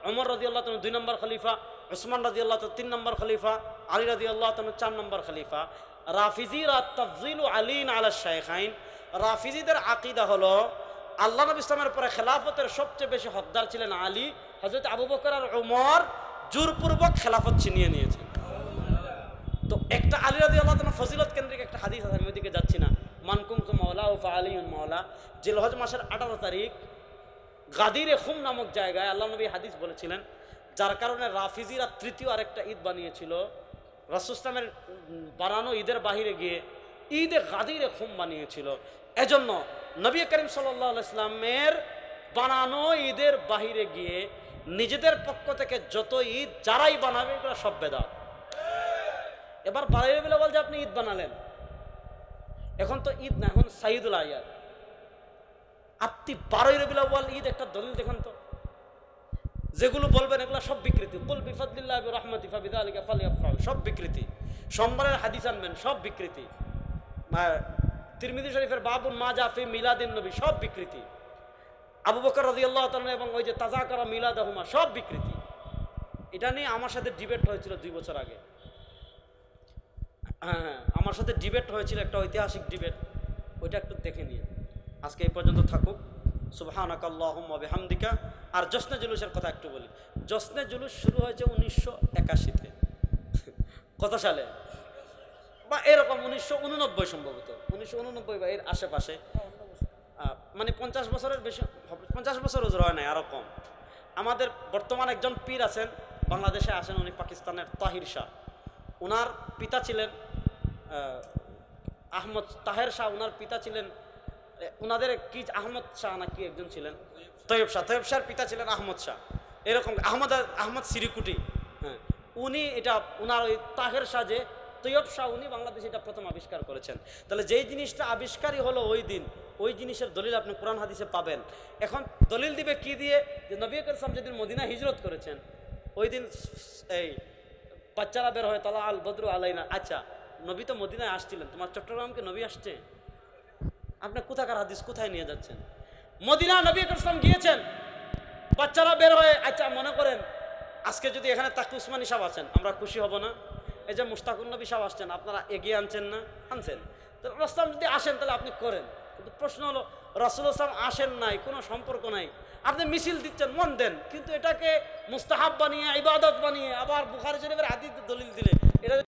ওমর রাদিয়াল্লাহু তাআলা 2 নম্বর খলিফা, উসমান রাদিয়াল্লাহু তাআলা 3 নম্বর খলিফা, আলী রাদিয়াল্লাহু তাআলা 4 নম্বর খলিফা। রাফিজিরা তাফজিলু আলীন আলা শাইখাইন, রাফিজিদের আকীদা হলো আল্লাহ নবী ইসলামের পরে খেলাফতের সবচেয়ে বেশি হকদার ছিলেন আলী, হযরত আবু বকর আর ওমর জোরপূর্বক খেলাফত ছিনিয়ে নিয়েছেন। তো একটা আলী রাদিয়াল্লাহু তাআলা ফজিলত কেন্দ্রিক একটা হাদিস আছে, আমি ওইদিকে যাচ্ছি না, মান কুনতু মাওলা ওয়া ফাআলিয়ুন মাওলা। জিলহজ মাসের 18 তারিখ গাদিরে খুম নামক জায়গায় আল্লাহ নবী হাদিস বলেছিলেন, যার কারণে রাফিজিরা তৃতীয় আরেকটা ঈদ বানিয়েছিল, রাসূল ইসলামের বানানো ঈদের বাহিরে গিয়ে ঈদে গাদিরে খুম বানিয়েছিল। এজন্য নবী করিম সাল্লাল্লাহু আলাইহি ওয়াসাল্লামের বানানো ঈদের বাহিরে গিয়ে নিজেদের পক্ষ থেকে যত ঈদ যারাই বানাবে, এগুলো সব বেদাত। এবার বাড়াইবে বলে বল যে আপনি ঈদ বানালেন, এখন তো ঈদ না, এখন সাইদুল আয়াদ। আপনি 12 রবিউল আউয়াল ঈদ একটা দলিল দেখেন তো, যেগুলো বলবেন এগুলো সব বিকৃতি। কুল বিফাদলিল্লাহি ওয়া রাহমাতিহি ফাবিযালিকা ফালইফরাহু, সব বিকৃতি। সোমবারের হাদিস আনবেন, সব বিকৃতি। তিরমিজি শরীফের বাবুন মা জা ফি মিলাদিন নবী, সব বিকৃতি। আবু বকর রাদিয়াল্লাহু তাআলা এবং ওই যে তাযাকারা মিলাদাহুমা, সব বিকৃতি। এটা নিয়ে আমার সাথে ডিবেট হয়েছিল 2 বছর আগে। হ্যাঁ, আমার সাথে ডিবেট হয়েছিল, একটা ঐতিহাসিক ডিবেট, ওইটা একটু দেখে নিয়ে। আজকে এই পর্যন্ত থাকুক। সুবহানাকাল্লাহুম্মা ওয়া বিহামদিকা। আর জশ্নে জুলুসের কথা একটু বলি। জশ্নে জুলুস শুরু হয়েছে 1981-তে, কত সালে বা এরকম 1989 সম্ভবত, 1989 বা এর আশেপাশে, মানে 50 বছরের বেশি, 50 বছর ওজোর হয় নাই, আরও কম। আমাদের বর্তমান একজন পীর আছেন, বাংলাদেশে আসেন, উনি পাকিস্তানের তাহির শাহ। ওনার পিতা ছিলেন আহমদ তাহের শাহ, ওনার পিতা ছিলেন, ওনাদের কি আহমদ শাহ না কি একজন ছিলেন, তৈয়ব শাহ। তৈয়ব শাহর পিতা ছিলেন আহমদ শাহ, এরকম আহমদ সিরিকুটি। হ্যাঁ, উনি এটা, ওনার ওই তাহের শাহ যে তৈয়ব শাহ, উনি বাংলাদেশে এটা প্রথম আবিষ্কার করেছেন। তাহলে যেই জিনিসটা আবিষ্কারই হলো ওই দিন, ওই জিনিসের দলিল আপনি কোরআন হাদিসে পাবেন। এখন দলিল দিবে কি দিয়ে? যে নবী করিম সাল্লাল্লাহু আলাইহি ওয়াসাল্লাম যেদিন মদিনা হিজরত করেছেন, ওই দিন এই বাচ্চারা বের হয়, তালা আল বদরু আলাইনা। আচ্ছা, নবী তো মদিনায় আসছিলেন, তোমার চট্টগ্রামকে নবী আসছে? আপনি কোথাকার হাদিস কোথায় নিয়ে যাচ্ছেন? মদিনা নবী করিম সাল্লাল্লাহু আলাইহি ওয়াসাল্লাম গিয়েছেন, বাচ্চারা বের হয়ে, আচ্ছা মনে করেন আজকে যদি এখানে তাকি উসমানী সাহেব আছেন, আমরা খুশি হব না? এই যে মুশতাকুন নবী সাহেব আসছেন, আপনারা এগিয়ে আনছেন না? আনছেন। তো রাসূল যদি আসেন তাহলে আপনি করেন, কিন্তু প্রশ্ন হলো রাসূল সাল্লাল্লাহু আলাইহি ওয়াসাল্লাম আসেন নাই, কোনো সম্পর্ক নাই, আপনি মিছিল দিচ্ছেন, মন দেন, কিন্তু এটাকে মুস্তাহাব বানিয়ে ইবাদত বানিয়ে আবার বুখারী শরীফের হাদিস দলিল দিলে